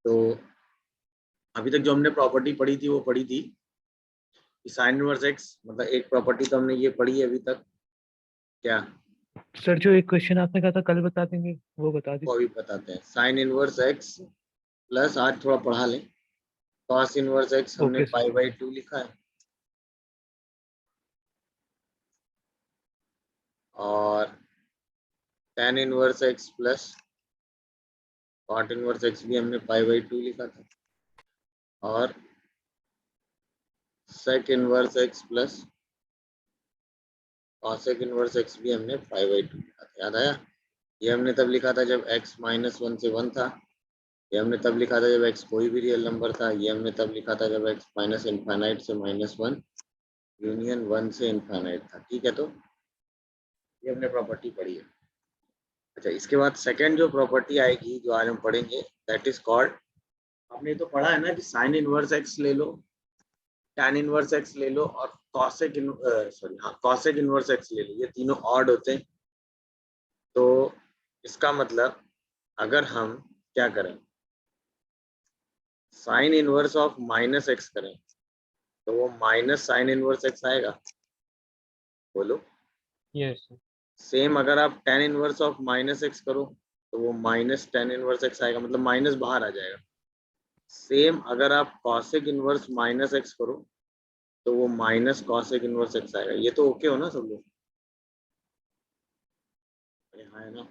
तो अभी तक जो हमने प्रॉपर्टी पढ़ी थी वो पढ़ी थी साइन इनवर्स एक्स, मतलब एक प्रॉपर्टी तो हमने ये पढ़ी है अभी तक। क्या सर जो एक क्वेश्चन आपने कहा था कल बता देंगे, वो बता वो दीजिए। अभी बताते हैं। साइन इनवर्स एक्स प्लस, आज थोड़ा पढ़ा लें, कॉस इनवर्स एक्स हमने ओके सर। पाई बाई 2 लिखा है, और tan inverse x plus cot inverse x भी हमने पाई बाई 2 लिखा था, और sec inverse x plus cosec inverse x भी हमने पाई बाई 2 लिखा था। याद आया? ये हमने तब लिखा था जब x -1 से 1 था। ये हमने तब लिखा था जब x कोई भी रियल नंबर था। ये हमने तब लिखा था जब x माइनस इनफाइनाइट से -1 यूनियन 1 से इनफाइनाइट था। ठीक है, तो ये हमने प्रॉपर्टी पढ़ी है। अच्छा, इसके बाद सेकंड जो प्रॉपर्टी आएगी जो आज हम पढ़ेंगे, दैट इज कॉल्ड, आपने तो पढ़ा है ना कि साइन इनवर्स एक्स ले लो, tan इनवर्स एक्स ले लो, और कॉसेक कॉसेक इनवर्स एक्स ले लो। ये तीनों ऑड होते हैं। तो इसका मतलब अगर हम क्या करें, sign inverse of minus x करें, तो वो माइनस साइन इनवर्स एक्स आएगा। बोलो। Yes sir. सेम अगर आप tan inverse of minus x करो, तो वो माइनस tan इनवर्स एक्स आएगा, मतलब माइनस बाहर आ जाएगा। सेम अगर आप कॉसेक इनवर्स माइनस एक्स करो, तो वो माइनस कॉसेक इनवर्स एक्स आएगा। ये तो ओके हो ना सब लोग? हाँ है ना?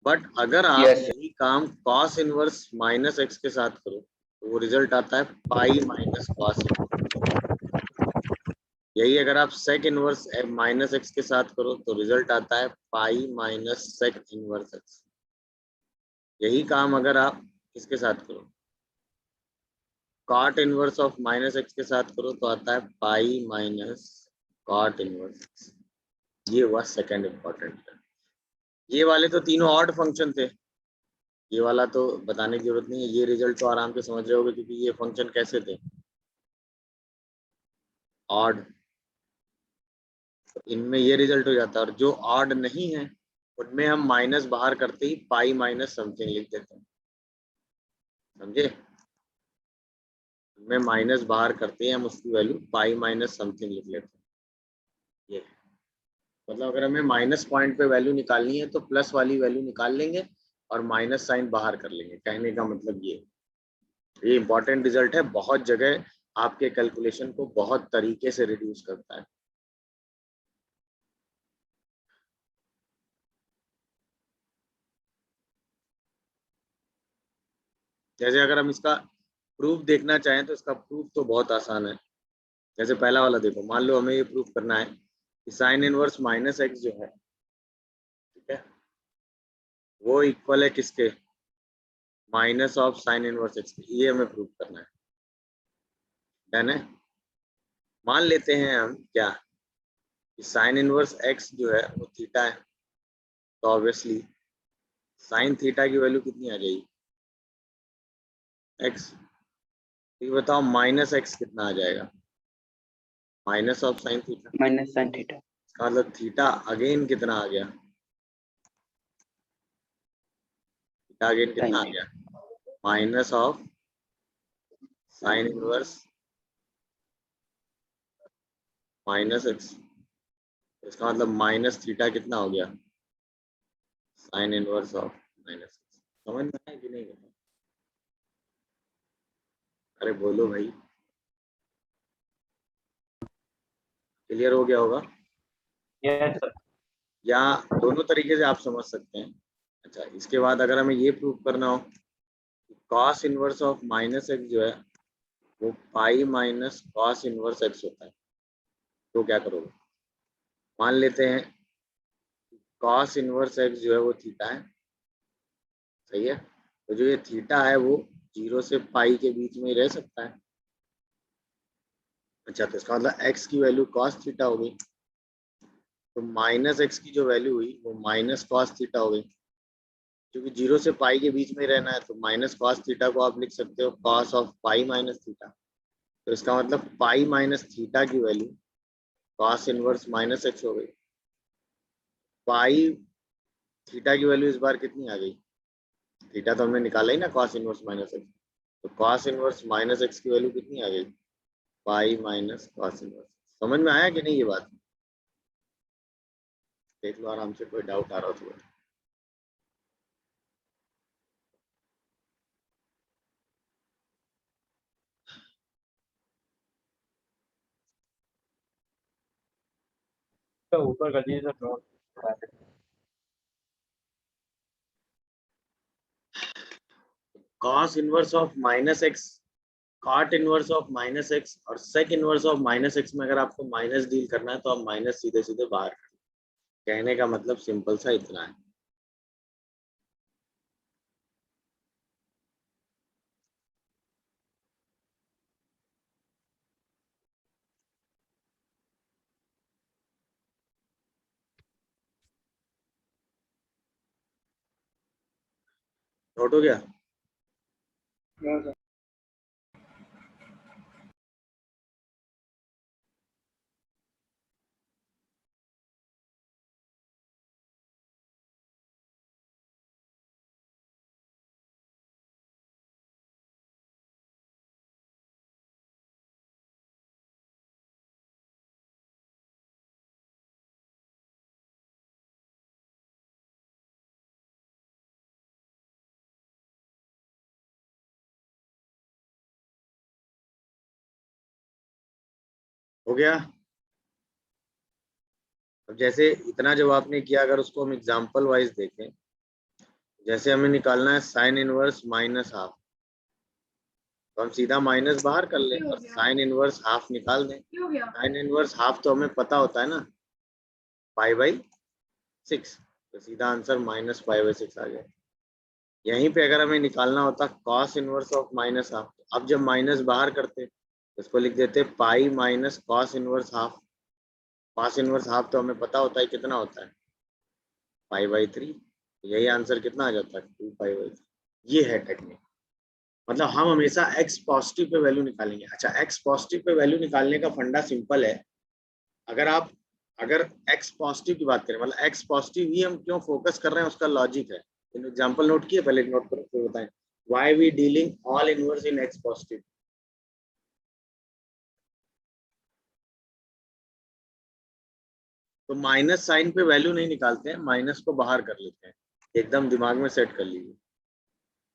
बट अगर आप यस यही काम कॉस इनवर्स माइनस एक्स के साथ करो, तो वो रिजल्ट आता है पाई माइनस कॉस इनवर्स। यही अगर आप सेक इनवर्स माइनस एक्स के साथ करो, तो रिजल्ट आता है pi minus sec inverse x. यही काम अगर आप इसके साथ करो, cot inverse of minus x के साथ करो, तो आता है pi minus cot inverse x. ये हुआ सेकंड इंपॉर्टेंट। ये वाले तो तीनों ऑड फंक्शन थे, ये वाला तो बताने की जरूरत नहीं है। ये रिजल्ट तो आराम से समझ रहे होगे, क्योंकि ये फंक्शन कैसे थे, ऑड। तो इनमें ये रिजल्ट हो जाता है, और जो ऑड नहीं है उनमें हम माइनस बाहर करते ही पाई माइनस समथिंग लिख देते हैं। समझे? उनमें माइनस बाहर करते हैं हम, उसकी वैल्यू पाई माइनस समथिंग लिख लेते हैं। ये मतलब अगर हमें माइनस पॉइंट पे वैल्यू निकालनी है, तो प्लस वाली वैल्यू निकाल लेंगे और माइनस साइन बाहर कर लेंगे। कहने का मतलब ये इंपॉर्टेंट रिजल्ट है, बहुत जगह आपके कैलकुलेशन को बहुत तरीके से रिड्यूस करता है। जैसे अगर हम इसका प्रूफ देखना चाहें, तो इसका प्रूफ तो बहुत आसान है। जैसे पहला वाला देखो, मान लो हमें ये प्रूफ करना है कि साइन इनवर्स माइनस एक्स जो है, ठीक है, वो इक्वल है किसके, minus of sine inverse x. ये हमें प्रूफ करना है। डन है? मान लेते हैं हम क्या, कि साइन इनवर्स एक्स जो है वो थीटा है, तो ऑब्वियसली साइन थीटा की वैल्यू कितनी आ जाएगी, एक्स। ये बताओ माइनस एक्स कितना आ जाएगा, minus of sine theta. Minus sine theta. इसका मतलब थीटा अगेन कितना आ गया, थीटा अगेन कितना आ साइन गया, minus of sine inverse minus x. इसका मतलब माइनस थीटा कितना हो गया, sign inverse of minus x. समझ में आया कि नहीं? अरे बोलो भाई, क्लियर हो गया होगा? Yes sir. या दोनों तरीके से आप समझ सकते हैं। अच्छा, इसके बाद अगर हमें ये प्रूव करना हो cos inverse of minus x जो है वो पाई माइनस कॉस इनवर्स एक्स होता है, तो क्या करोगे? मान लेते हैं कॉस इनवर्स एक्स जो है वो थीटा है, सही है। तो जो ये थीटा है वो 0 से पाई के बीच में ही रह सकता है। अच्छा, तो इसका मतलब एक्स की वैल्यू कॉस थीटा हो गई, तो माइनस एक्स की जो वैल्यू हुई वो माइनस कॉस थीटा हो गई। क्योंकि 0 से पाई के बीच में रहना है, तो माइनस कॉस थीटा को आप लिख सकते हो cos of pi minus theta. तो इसका मतलब पाई माइनस थीटा की value cos inverse minus x हो गई। पाई थीटा की वैल्यू इस बार कितनी आ गई, थीटा तो हमने निकाला ही ना कॉस इनवर्स माइनस एक्स, तो कॉस इनवर्स माइनस एक्स की वैल्यू कितनी आ गई, पाई माइनस कॉस इनवर्स। समझ में आया कि नहीं ये बात, देख लो आराम से, कोई डाउट आ रहा हो तो बताओ। तो ऊपर कर दीजिए sir note. Cos inverse of minus x, cot inverse of minus x और sec inverse of minus x में अगर आपको माइनस डील करना है तो आप माइनस सीधे सीधे बाहर कर, कहने का मतलब सिंपल सा इतना है। नोट हो गया। हो गया। अब जैसे इतना जब आपने किया, अगर उसको हम एग्जांपल वाइज देखें, जैसे हमें निकालना है साइन इनवर्स माइनस हाफ, तो हम सीधा माइनस बाहर कर लें और साइन इनवर्स हाफ निकाल दें। साइन इनवर्स हाफ तो हमें पता होता है ना, पाई बाई 6, तो सीधा आंसर माइनस पाई बाई 6 आ गया। यहीं पे अगर हमें निकालना होता cos inverse of minus half, अब जब माइनस बाहर करते तो इसको लिख देते पाई minus cos inverse half. Cos inverse half तो हमें पता होता है कितना होता है, पाई बाई 3। यही आंसर कितना आ जाता है, 2 पाई बाई 3। ये है टेक्निक, मतलब हम हमेशा एक्स पॉजिटिव पे वैल्यू निकालेंगे। अच्छा, एक्स पॉजिटिव पे वैल्यू निकालने का फंडा सिंपल है। अगर एक्स पॉजिटिव की बात करें, मतलब एक्स पॉजिटिव ही हम क्यों फोकस कर रहे हैं, उसका लॉजिक है। एग्जाम्पल नोट किए, पहले नोट करो फिर बताएं। Why we dealing all inverse in x positive, तो माइनस साइन पे वैल्यू नहीं निकालते हैं, माइनस को बाहर कर लेते हैं, एकदम दिमाग में सेट कर लीजिए।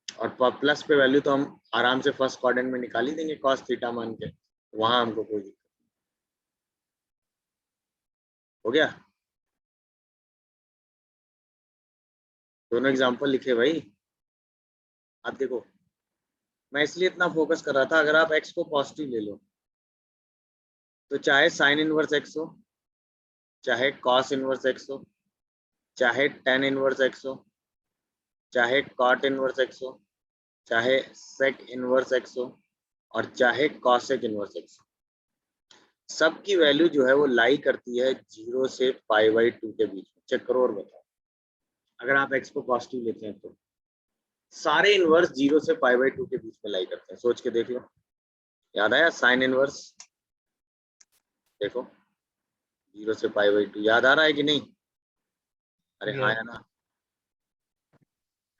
और प्लस पे वैल्यू तो हम आराम से फर्स्ट क्वाड्रेंट में निकाल ही देंगे कॉस थीटा मान के, वहां हमको कोई दिक्कत। हो गया, दोनों एग्जांपल लिखे भाई। आप देखो, मैं इसलिए इतना फोकस कर रहा था, अगर आप एक्स को पॉजिटिव ले लो तो चाहे साइन इनवर्स एक्स हो, चाहे कॉस इनवर्स एक्स हो, चाहे टेन इनवर्स एक्स हो, चाहे कॉट इनवर्स एक्स हो, चाहे सेक इनवर्स एक्स हो, और चाहे कॉसेक इनवर्स एक्स हो, सबकी वैल्यू जो है वो लाई करती है 0 से पाई बाई 2 के बीच में। चेक करो और बताओ, अगर आप एक्स को पॉजिटिव लेते हैं तो सारे इनवर्स 0 से पाई बाई 2 के बीच में लाई करते हैं। सोच के देख लो, याद आया साइन इनवर्स, देखो 0 से पाई बाई 2, याद आ रहा है कि नहीं? अरे हाँ या ना,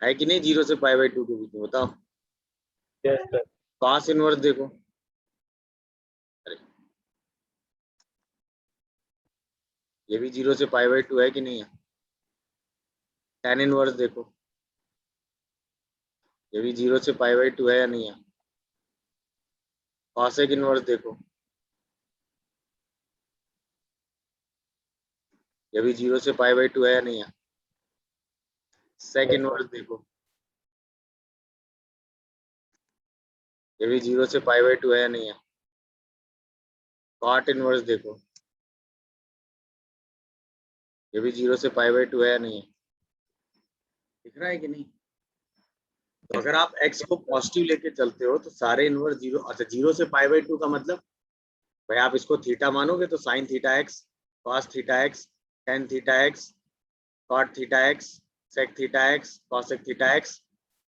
है कि नहीं? 0 से पाई बाई 2 के बीच में, बताओ। Yes sir. कॉस इनवर्स देखो, अरे ये भी 0 से पाई बाई 2 है कि नहीं है? टेन इनवर्स देखो, ये भी 0 से पाई बाई 2 है या नहीं है? कॉसेक इनवर्स देखो, ये भी 0 से पाई बाई 2 है या नहीं है? सेक इनवर्स देखो, ये भी 0 से पाई बाई 2 है या नहीं है? कॉट इनवर्स देखो, ये भी 0 से पाई बाई 2 है या नहीं है? दिख रहा है कि नहीं? तो अगर आप x को पॉजिटिव लेके चलते हो तो सारे इनवर्स 0, अच्छा 0 से पाई बाई 2 का मतलब भाई आप इसको थीटा मानोगे तो sine theta x, cos theta x, tan theta x, cot theta x, sec theta x, cosec theta x.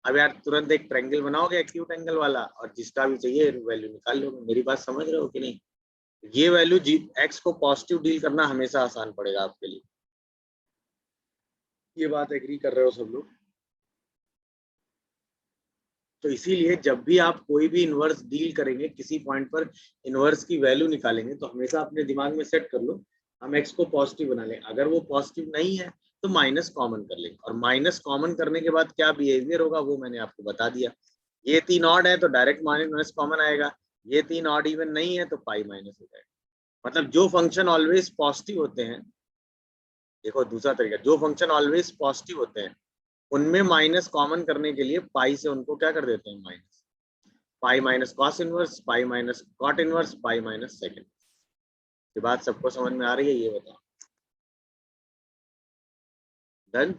अब यार तुरंत एक ट्रायंगल बनाओगे एक्यूट एंगल वाला, और जिसका भी चाहिए वैल्यू निकाल लोगे। मेरी बात समझ रहे हो कि नहीं? ये वैल्यू एक्स को पॉजिटिव डील करना हमेशा आसान पड़ेगा आपके लिए। ये बात एग्री कर रहे हो सब लोग? तो इसीलिए जब भी आप कोई भी इनवर्स डील करेंगे, किसी पॉइंट पर इनवर्स की वैल्यू निकालेंगे, तो हमेशा अपने दिमाग में सेट कर लो हम एक्स को पॉजिटिव बना लें। अगर वो पॉजिटिव नहीं है तो माइनस कॉमन कर लेंगे, और माइनस कॉमन करने के बाद क्या बिहेवियर होगा वो मैंने आपको बता दिया। ये 3 ऑड है तो डायरेक्ट माइनस कॉमन आएगा, ये 3 ऑड इवन नहीं है तो पाई माइनस हो जाएगा। मतलब जो फंक्शन ऑलवेज पॉजिटिव होते हैं, देखो दूसरा तरीका, जो फंक्शन ऑलवेज पॉजिटिव होते हैं उनमें माइनस कॉमन करने के लिए पाई से उनको क्या कर देते हैं minus, pi minus cos inverse, pi minus cot inverse, pi minus second. ये बात सबको समझ में आ रही है? ये बताओ। डन?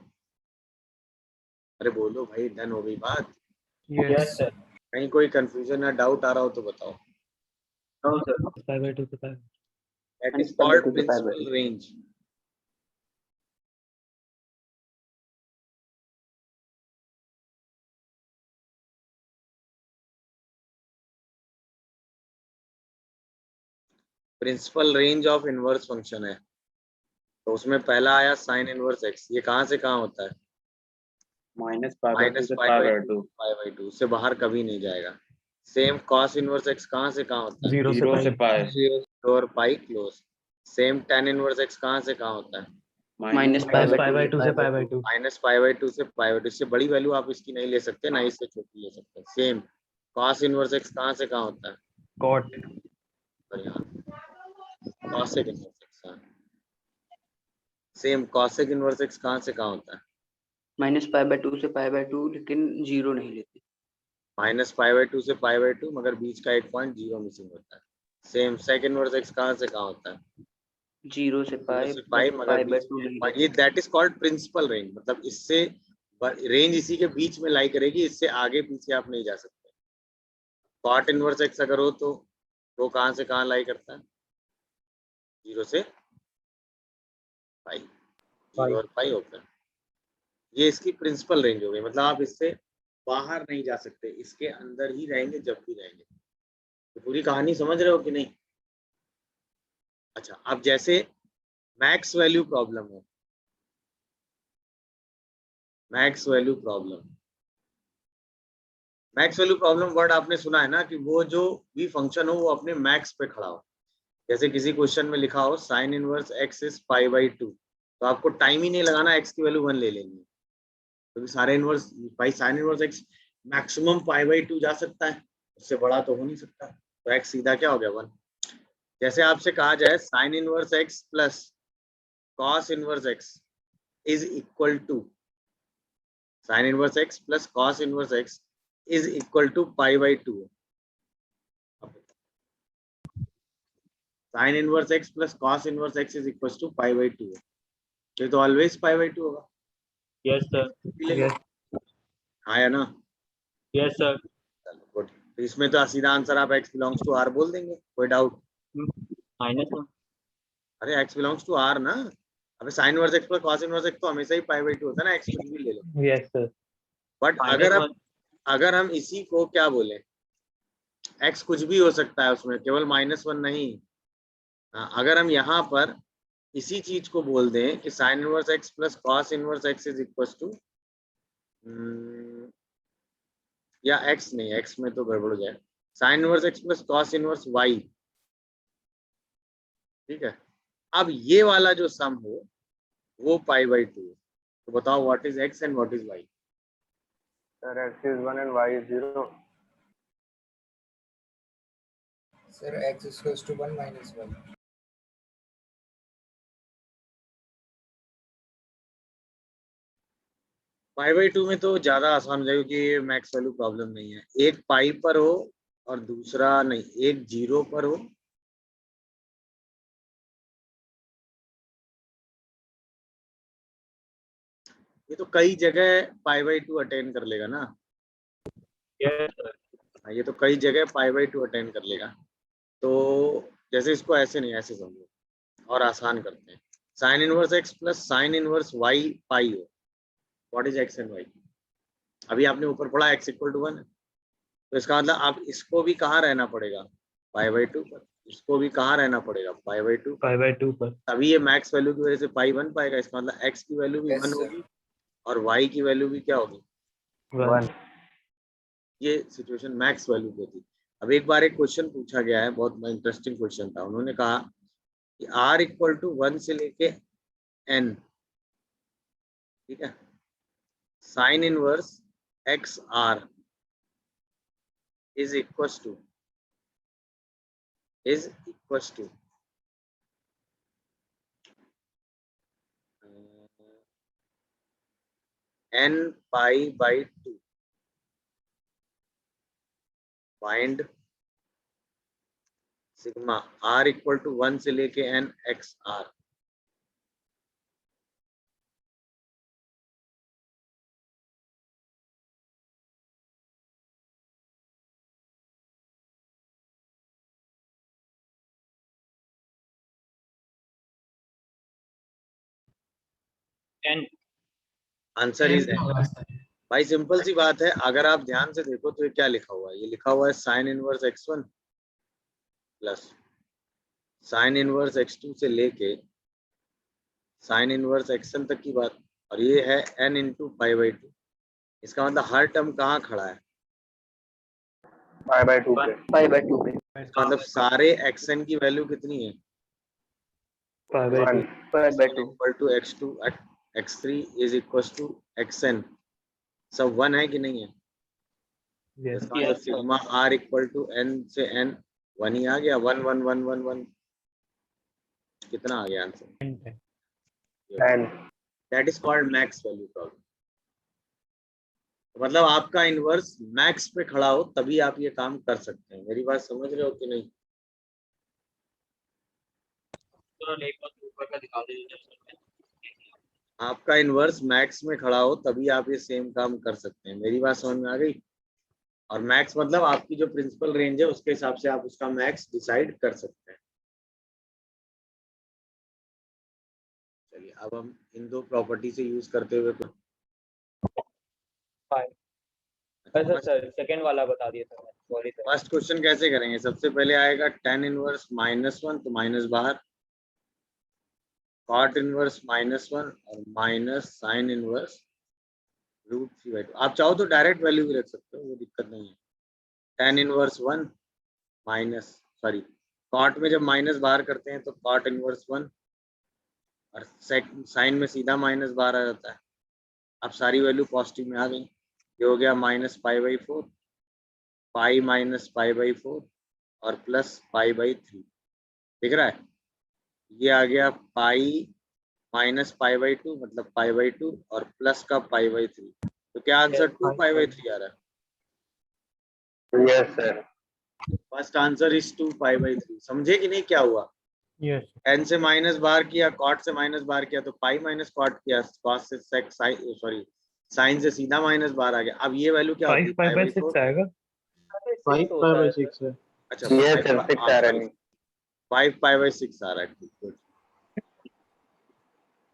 अरे बोलो भाई, डन हो गई बात? Yes, yes sir. कहीं कोई कंफ्यूजन या डाउट आ रहा हो तो बताओ। No, sir. 5/2 से 5। That is called principal range. Principal range of inverse function है, तो उसमें पहला आया साइन इनवर्स एक्स। ये कहाँ से कहाँ होता है? Minus pi by 2 माइनस से pi pi by by two, 2. Pi by two से बाहर कभी नहीं जाएगा। सेम कॉस इनवर्स एक्स कहाँ से कहाँ होता है? 0 से 0 से पाई। pi. और pi close. Same tan inverse x कहाँ से कहाँ होता है? Minus pi minus by pi 2 by से 2 pi से by pi by 2. 2। Minus pi by two से पाई बाई टू। इससे बड़ी वैल्यू आप इसकी नहीं ले सकते, ना इससे छोटी ले सकते। सेम कॉस इनवर्स एक्स कहाँ से कहाँ होता है? कॉट। और यहाँ cosec inverse x. Same cosec inverse x कहाँ से कहाँ होता है? माइनस पाई बाय 2 से पाई बाय 2, लेकिन जीरो नहीं लेते। माइनस पाई बाई टू से पाई बाई टू, मगर बीच का एक पॉइंट जीरो मिसिंग होता है। सेम सेक इनवर्स एक्स कहाँ से कहाँ होता है? जीरो से जीरो पाई से प्लस पाई, मगर पाई बाय बीच 2 में नहीं point- लेते। ये that is called principal range. मतलब इससे रेंज इसी के बीच में लाई करेगी, इससे आगे पीछे आप नहीं जा सकते। कॉट इनवर्स एक्स अगर हो तो वो कहाँ से कहाँ लाई करता है? जीरो से पाई, जीरो और पाई होता है। ये इसकी प्रिंसिपल रेंज हो गई। मतलब आप इससे बाहर नहीं जा सकते, इसके अंदर ही रहेंगे जब भी रहेंगे। तो पूरी कहानी समझ रहे हो कि नहीं? अच्छा, अब जैसे मैक्स वैल्यू प्रॉब्लम हो, max value problem, max value problem word आपने सुना है ना, कि वो जो भी फंक्शन हो वो अपने मैक्स पे खड़ा हो। जैसे किसी क्वेश्चन में लिखा हो sign inverse x is pi by to, तो आपको टाइम ही नहीं लगाना, एक्स की वैल्यू 1 ले लेनी है, क्योंकि सारे इनवर्स भाई sine inverse x maximum pi by to जा सकता है, उससे बड़ा तो हो नहीं सकता। तो एक्स सीधा क्या हो गया 1। जैसे आपसे कहा जाए sine inverse x plus cos inverse x is equal to, sine inverse x plus cos inverse x is equal to pi by two. Sine inverse x plus cos inverse x is equal to pi by two. ये तो always pi by two होगा। Yes, sir. Yes हाँ या ना? Yes, sir. चलो good. तो इसमें तो सीधा आंसर आप x बिलोंग्स टू r बोल देंगे, कोई डाउट? Minus 1. अरे x बिलोंग्स टू r ना। अबे sign inverse x plus cos inverse x तो हमेशा ही पाई बाई टू होता है ना, x कुछ भी ले लो। Yes sir. But Minus 1. अगर हम इसी को क्या बोले, x कुछ भी हो सकता है उसमें, केवल -1 नहीं। हाँ, अगर हम यहाँ पर इसी चीज को बोल दें कि sine inverse x plus cos inverse x is equal to, या x नहीं, x में तो गड़बड़ हो जाए, sine inverse x plus cos inverse y, ठीक है। अब ये वाला जो सम हो वो पाई बाई टू। तो बताओ what is x and what is y? Sir, x is 1 and y is 0. Sir, x is equals to 1 minus 1. Pi by to में तो ज्यादा आसान हो जाएगा, क्योंकि ये मैक्स वैल्यू प्रॉब्लम नहीं है। एक पाई पर हो और दूसरा नहीं, एक जीरो पर हो, ये तो कई जगह पाई बाई टू अटेंड कर लेगा ना। Yes, sir. हाँ, ये तो कई जगह पाई बाई टू अटेंड कर लेगा। तो जैसे इसको ऐसे नहीं, ऐसे समझो और आसान करते हैं। Sine inverse x plus sine inverse y pi हो, what is x and y? अभी आपने ऊपर पढ़ा x इक्वल टू 1 है, तो इसका मतलब आप इसको भी कहाँ रहना पड़ेगा? पाई बाई टू पर। इसको भी कहाँ रहना पड़ेगा? पाई बाई टू। 5/2 पर। तभी ये मैक्स वैल्यू की वजह से पाई बन पाएगा। इसका मतलब x की वैल्यू भी Yes, 1 sir. होगी और y की वैल्यू भी क्या होगी? 1। ये सिचुएशन मैक्स वैल्यू पे थी। अब एक बार एक क्वेश्चन पूछा गया है, बहुत इंटरेस्टिंग क्वेश्चन था। उन्होंने कहा कि r इक्वल टू 1 से लेके n, ठीक है, sine inverse x r is equal to n pi by 2 find sigma r equal to 1 से लेके n x r. Answer is n। भाई सिंपल सी बात है, अगर आप ध्यान से देखो तो ये क्या लिखा हुआ है, ये लिखा हुआ है sine inverse x1 plus sine inverse x2 से लेके साइन इनवर्स xn तक की बात, और ये है n इंटू पाई बाई 2। इसका मतलब हर टर्म कहाँ खड़ा है, पाई बाय 2 पे। पाई बाय 2 पे। इसका मतलब सारे xn की वैल्यू कितनी है, pi by 2। 1 pi by 2। Equal to x2 x3 is equal to xn, सब 1 है कि नहीं है। यस इसका मतलब sigma r equal to n से n 1 ही आ गया, 1 1 1 1 1 कितना आ गया answer, 10। That is called max value problem. मतलब आपका इनवर्स मैक्स पे खड़ा हो तभी आप ये काम कर सकते हैं। मेरी बात समझ रहे हो कि नहीं। आपका इनवर्स मैक्स में खड़ा हो तभी आप ये सेम काम कर सकते हैं। मेरी बात समझ में आ गई। और मैक्स मतलब आपकी जो प्रिंसिपल रेंज है उसके हिसाब से आप उसका मैक्स डिसाइड कर सकते हैं। चलिए अब हम इन दो प्रॉपर्टी से यूज करते हुए सर सेकंड वाला बता दिए sir, sorry sir. First question कैसे करेंगे, सबसे पहले आएगा tan इनवर्स -1 तो माइनस बाहर, cot इनवर्स -1 और माइनस साइन इनवर्स √3/2। आप चाहो तो डायरेक्ट वैल्यू भी रख सकते हो, वो दिक्कत नहीं है। tan inverse 1 minus sorry cot में जब माइनस बाहर करते हैं तो cot इनवर्स 1 और साइन में सीधा माइनस बाहर आ जाता है। अब सारी वैल्यू पॉजिटिव में आ गई। ये हो गया -π/4, पाई माइनस π/4 और प्लस π/3, दिख रहा है। ये आ गया पाई माइनस π/2 मतलब π/2 और प्लस का π/3, तो क्या आंसर 2π/3 आ रहा है। Yes sir. First answer is 2π/3। समझे कि नहीं क्या हुआ। यस n से माइनस बाहर किया, कॉट से माइनस बाहर किया तो पाई माइनस कॉट किया, कॉस से सॉरी साइन से सीधा माइनस बाहर आ गया। अब ये वैल्यू क्या होती 5 है, पाई बाय 6 आएगा। 5 पाई बाय 6 है। अच्छा यस सर 6 आ रहा है। 5π/6 आ रहा है। गुड।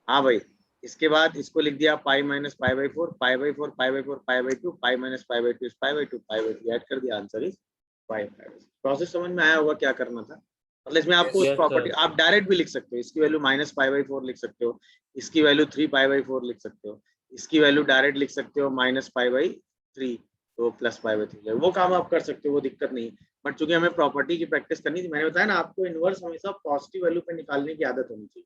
हाँ भाई, इसके बाद इसको लिख दिया pi minus π/4, π/4 π/4 π/2 pi minus π/2 is π/2 π/3 add कर दिया, आंसर इज 5π/6। प्रोसेस समझ में आया होगा क्या करना था। मतलब इसमें आपको उस Yes, प्रॉपर्टी sir. आप डायरेक्ट भी लिख सकते हो, इसकी वैल्यू -π/4 लिख सकते हो, इसकी वैल्यू 3π/4 लिख सकते हो, इसकी वैल्यू डायरेक्ट लिख सकते हो -π/3 तो +π/3, वो काम आप कर सकते हो, वो दिक्कत नहीं। बट चूंकि हमें प्रॉपर्टी की प्रैक्टिस करनी थी, मैंने बताया ना आपको इनवर्स हमेशा पॉजिटिव वैल्यू पे निकालने की आदत होनी चाहिए,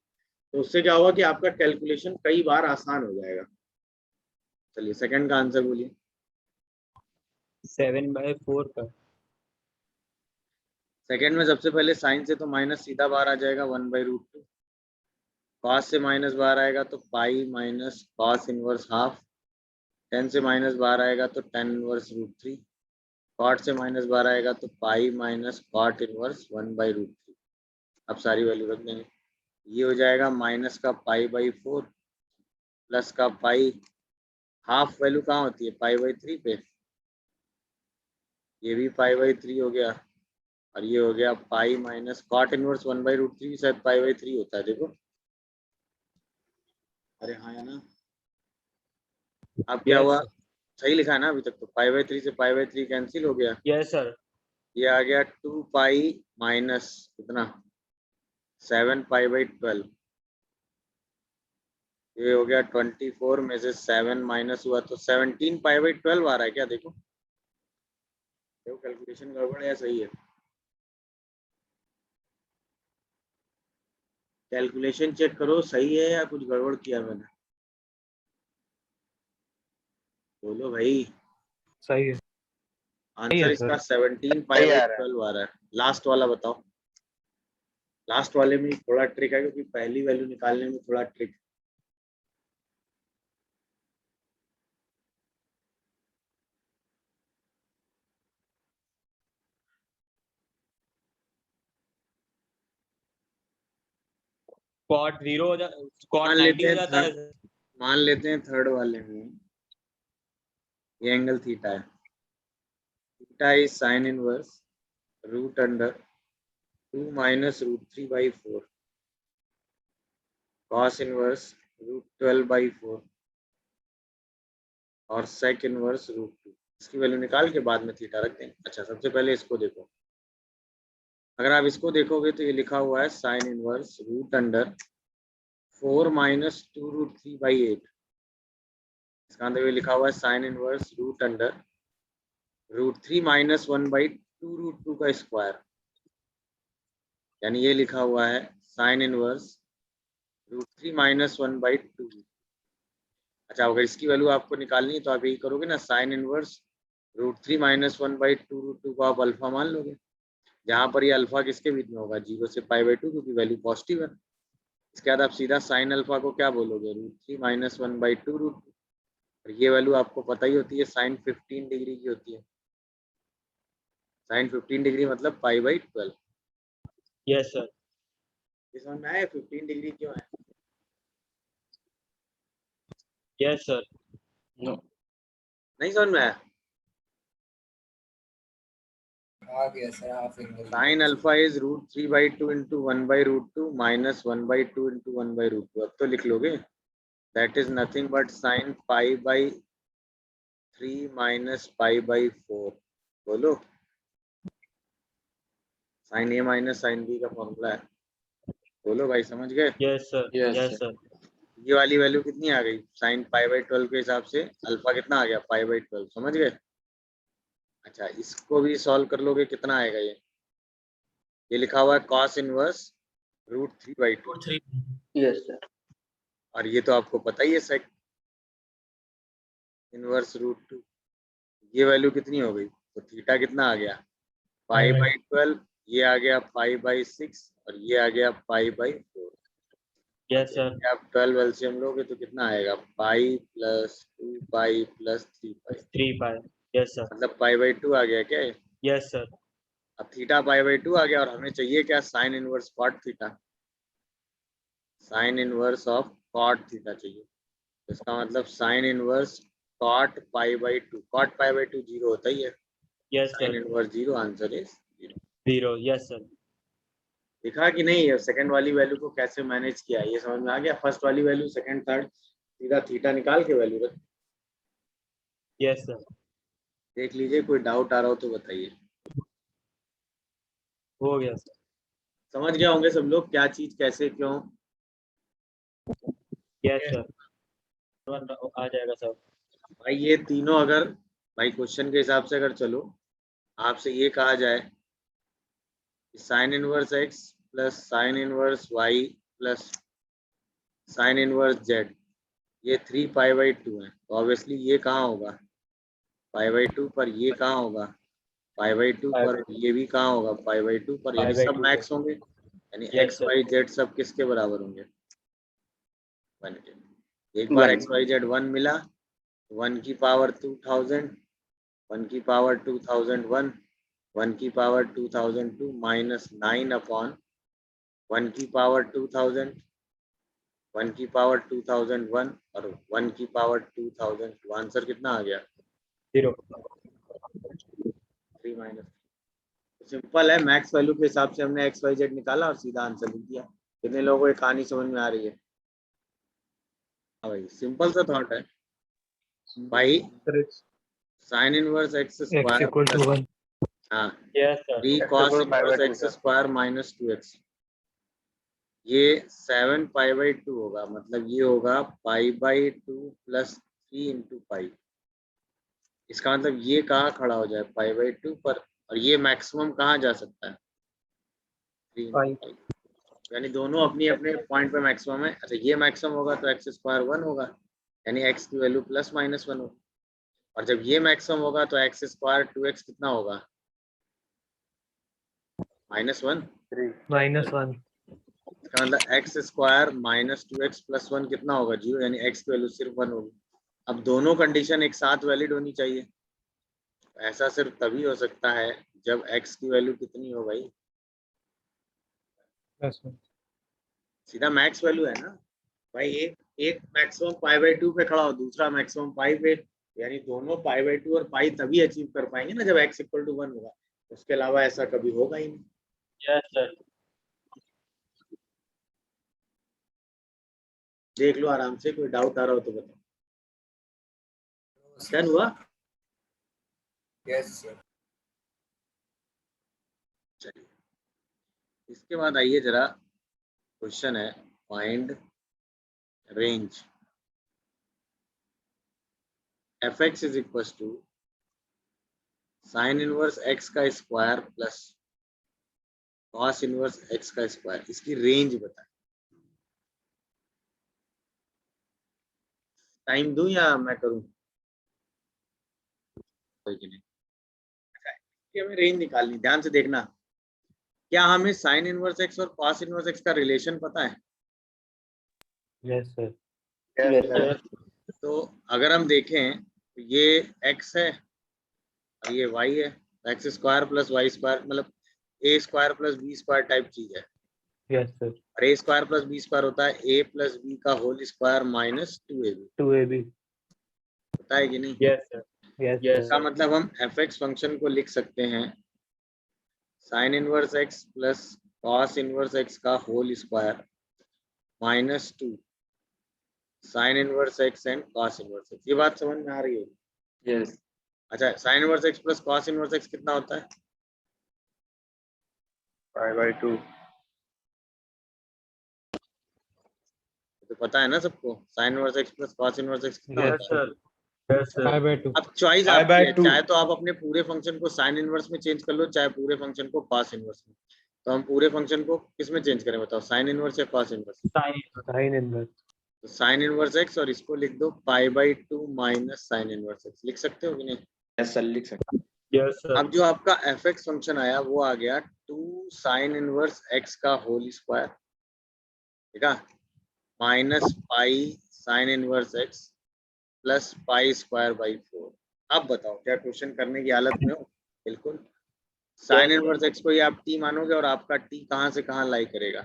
तो उससे क्या होगा कि आपका कैलकुलेशन कई बार आसान हो जाएगा। चलिए सेकंड का आंसर बोलिए। 7/4 का। सेकंड में सबसे पहले साइन से तो माइनस सीधा बाहर आ जाएगा 1/√2, कॉस से माइनस बाहर आएगा तो पाई minus cos inverse half, ten से माइनस बाहर आएगा तो tan इनवर्स √3, कॉट से माइनस बाहर आएगा तो पाई माइनस कॉट इनवर्स 1/√3। अब सारी वैल्यू रख देंगे, ये हो जाएगा माइनस का π/4 प्लस का पाई, हाफ वैल्यू कहाँ होती है π/3 पे, ये भी π/3 हो गया, और ये हो गया पाई माइनस कॉट इनवर्स 1/√3 शायद π/3 होता है, देखो। अरे हाँ है ना। अब क्या हुआ, सही लिखा है ना अभी तक तो, π/3 से π/3 कैंसिल हो गया, यस सर। ये आ गया 2π माइनस कितना 7π/12, ये हो गया 24 में से 7 माइनस हुआ तो 17π/12 आ रहा है क्या, देखो देखो कैलकुलेशन गड़बड़ है या सही है? कैलकुलेशन चेक करो सही है या कुछ गड़बड़ किया मैंने, बोलो भाई। सही है आंसर सर। इसका 17 पाई बाई 12 आ रहा है। लास्ट वाला बताओ। लास्ट वाले में थोड़ा ट्रिक है क्योंकि पहली वैल्यू निकालने में थोड़ा ट्रिक। cot 0 हो जा cot मान 90 लेते हो हैं जाता है। मान लेते हैं थर्ड वाले में ये एंगल थीटा है। Theta is sine inverse root under 2 minus root 3/4 cos inverse root 12/4 और सेक इनवर्स रूट 2। इसकी वैल्यू निकाल के बाद में थीटा रख देंगे। अच्छा, सबसे पहले इसको देखो। अगर आप इसको देखोगे तो ये लिखा हुआ है sine inverse root under 4 minus 2 root 3/8। इसका अंदर ये लिखा हुआ है sine inverse root under root 3 minus 1/2 root 2 का स्क्वायर। यानी ये लिखा हुआ है साइन इनवर्स रूट 3 माइनस 1/2। अच्छा, अगर इसकी वैल्यू आपको निकालनी है तो आप यही करोगे ना, sine inverse root 3 minus 1/2 root 2 को आप अल्फा मान लोगे, जहाँ पर ये अल्फा किसके बीच में होगा, 0 से π/2, क्योंकि वैल्यू पॉजिटिव है। इसके बाद आप सीधा साइन अल्फा को क्या बोलोगे, रूट 3 माइनस 1/2 रूट 2। और ये वैल्यू आपको पता ही होती है, साइन 15 डिग्री की होती है। साइन 15 डिग्री मतलब π/12। Yes sir. ये समझ में आया 15 डिग्री क्यों है? Yes sir. नहीं समझ में आया? आ गया sir half angle. Sine alpha is root 3/2 into 1/√2 minus 1/2 into 1/√2। अब तो लिख लोगे, that is nothing but sine π/3 minus π/4। बोलो, sine a minus sine b का फॉर्मूला है। बोलो भाई, समझ गए? Yes sir. Yes, yes sir. Sir. ये वाली वैल्यू कितनी आ गई, साइन π/12 के हिसाब से अल्फा कितना आ गया, π/12। समझ गए? अच्छा, इसको भी सॉल्व कर लोगे, कितना आएगा ये लिखा हुआ है cos inverse root 3/2। Yes, sir. और ये तो आपको पता ही है सेक इनवर्स रूट 2। ये वैल्यू कितनी हो गई, तो थीटा कितना आ गया, π/12। ये आ गया π/6 और ये आ गया π/4। Yes sir. आप 12 एलसीएम लोगे तो कितना आएगा, pi plus 2 pi plus 3 pi, 3 pi. Yes sir. मतलब π/2 आ गया क्या ये? Yes sir. अब थीटा π/2 आ गया और हमें चाहिए क्या, sine inverse cot theta. Sine inverse of cot theta चाहिए। तो इसका मतलब साइन इनवर्स कॉट π/2। कॉट π/2 0 होता ही है। Yes sine sir. Inverse 0, answer is 0। 0। Yes sir. दिखा कि नहीं है सेकंड वाली वैल्यू को कैसे मैनेज किया, ये समझ में आ गया? फर्स्ट वाली वैल्यू सेकंड थर्ड सीधा थीटा निकाल के वैल्यू रख। Yes sir. देख लीजिए, कोई डाउट आ रहा हो तो बताइए। हो गया सर। समझ गए होंगे सब लोग क्या चीज कैसे क्यों? Yes sir. आ जाएगा सर। भाई ये तीनों अगर भाई क्वेश्चन के हिसाब से अगर चलो, आपसे ये कहा जाए sine inverse x plus sine inverse y plus sine inverse z, ये 3π/2 है, तो ऑब्वियसली ये कहाँ होगा, π/2 पर। ये कहाँ होगा, π/2 पर। ये भी कहाँ होगा, π/2 पर। यानी सब 5/2 मैक्स होंगे, यानी yes x sir. Y z सब किसके बराबर होंगे, 1 के। एक बार One. एक्स वाई जेड 1 मिला, 1 की पावर 2000, 1 की पावर 2001, 1 की पावर 2002 माइनस 9/1 की पावर 2000, 1 की पावर 2001 और 1 की पावर 2002। आंसर कितना आ गया, 0। 3 माइनस। सिंपल है, मैक्स वैल्यू के हिसाब से हमने एक्स वाई जेड निकाला और सीधा आंसर लिख दिया। कितने लोगों को ये कहानी समझ में आ रही है? हाँ भाई, सिंपल सा थॉट है भाई। Sine inverse x x square equal to 1। हाँ, yes sir. 3 cos inverse x square minus 2x, ये 7π/2 होगा, मतलब ये होगा π/2 प्लस 3 इंटू पाई। इसका मतलब ये कहाँ खड़ा हो जाए, पाई बाई 2 पर, और ये मैक्सिमम कहाँ जा सकता है, 3 into 5। यानी दोनों अपनी अपने पॉइंट पे मैक्सिमम है। अच्छा ये मैक्सिमम होगा तो एक्स स्क्वायर 1 होगा, यानी एक्स की वैल्यू प्लस माइनस 1 होगी, और जब ये मैक्सिमम होगा तो एक्स स्क्वायर 2x कितना होगा, -1। -1। इसका मतलब एक्स स्क्वायर -2x + 1 कितना होगा, 0, यानी एक्स की वैल्यू सिर्फ 1 होगी। अब दोनों कंडीशन एक साथ वैलिड होनी चाहिए। ऐसा सिर्फ तभी हो सकता है जब एक्स की वैल्यू कितनी हो भाई, Yes, sir. सीधा मैक्स वैल्यू है ना भाई। एक एक मैक्सिमम पाई बाई 2 पे खड़ा हो, दूसरा मैक्सिमम पाई पे, यानी दोनों पाई बाई 2 और पाई तभी अचीव कर पाएंगे ना जब x = 1 होगा। उसके अलावा ऐसा कभी होगा ही नहीं। Yes sir. देख लो आराम से, कोई डाउट आ रहा हो तो बताओ। डन हुआ? Yes, sir. चलिए इसके बाद आइए जरा, क्वेश्चन है find range fx = sin inverse x का square plus cos inverse x का स्क्वायर, इसकी रेंज बताएं। टाइम दूं या मैं करूं? कोई कि नहीं, हमें रेंज निकालनी, ध्यान से देखना। क्या हमें साइन इनवर्स x और cos इनवर्स x का रिलेशन पता है? Yes, sir. Yes, sir. तो अगर हम देखें तो ये x है और ये y है, x square plus y square, मतलब a square plus B square type चीज है। Yes, sir. और a square plus B square होता है a प्लस बी का whole square minus 2ab, 2ab. होता है कि नहीं? Yes sir. Yes, Yes, sir. इसका मतलब हम fx फंक्शन को लिख सकते हैं sine inverse x plus cos inverse x का whole square -2 sine inverse x and cos inverse x। ये बात समझ में आ रही है? यस अच्छा sign inverse x plus cos inverse x कितना होता है? Pi by 2. तो पता है ना सबको, sign inverse x plus cos inverse x कितना Yes, होता है? sir. Yes sir. 5/2. अब चॉइस Pi by आपकी है, 2. चाहे तो आप अपने पूरे फंक्शन को साइन इनवर्स में चेंज कर लो, चाहे पूरे फंक्शन को कॉस इनवर्स में। तो हम पूरे फंक्शन को किस में चेंज करें बताओ, साइन इनवर्स या cos inverse? Sine Sin inverse. तो साइन इनवर्स x और इसको लिख दो π/2 माइनस साइन इनवर्स x, लिख सकते हो कि नहीं? यस सर लिख सकते यस सर। अब जो आपका fx फंक्शन आया वो आ गया 2 साइन इनवर्स x का होल स्क्वायर, ठीक है, minus pi sine inverse x plus π²/4। अब बताओ क्या क्वेश्चन करने की हालत में हो? बिल्कुल। साइन इनवर्स x को ही आप t मानोगे और आपका t कहाँ से कहाँ लाई करेगा,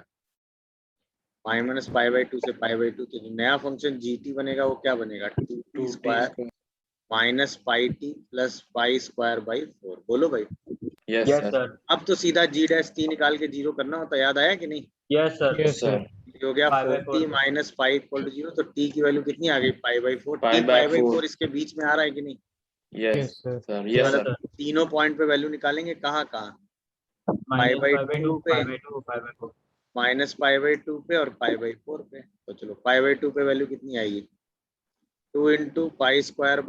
-π/2 से π/2। तो जो नया फंक्शन gt बनेगा वो क्या बनेगा, 2t² माइनस πt प्लस π²/4। बोलो भाई। Yes yes sir sir. अब तो सीधा g' t निकाल के 0 करना होता, याद आया कि नहीं? Yes sir. Yes, sir. ये हो गया 5/4 4t माइनस π = 0, तो t की वैल्यू कितनी आ गई, π/4। t π/4 π/4 इसके बीच में आ रहा है कि नहीं? Yes Yes, sir. सर इसके यस बाद सर तीनों पॉइंट पे वैल्यू निकालेंगे, कहाँ कहाँ, -π/2 पे, π/2 π/4। माइनस π/2 पे और π/4 पे। तो चलो π/2 पे वैल्यू कितनी आएगी, 2 × π²/4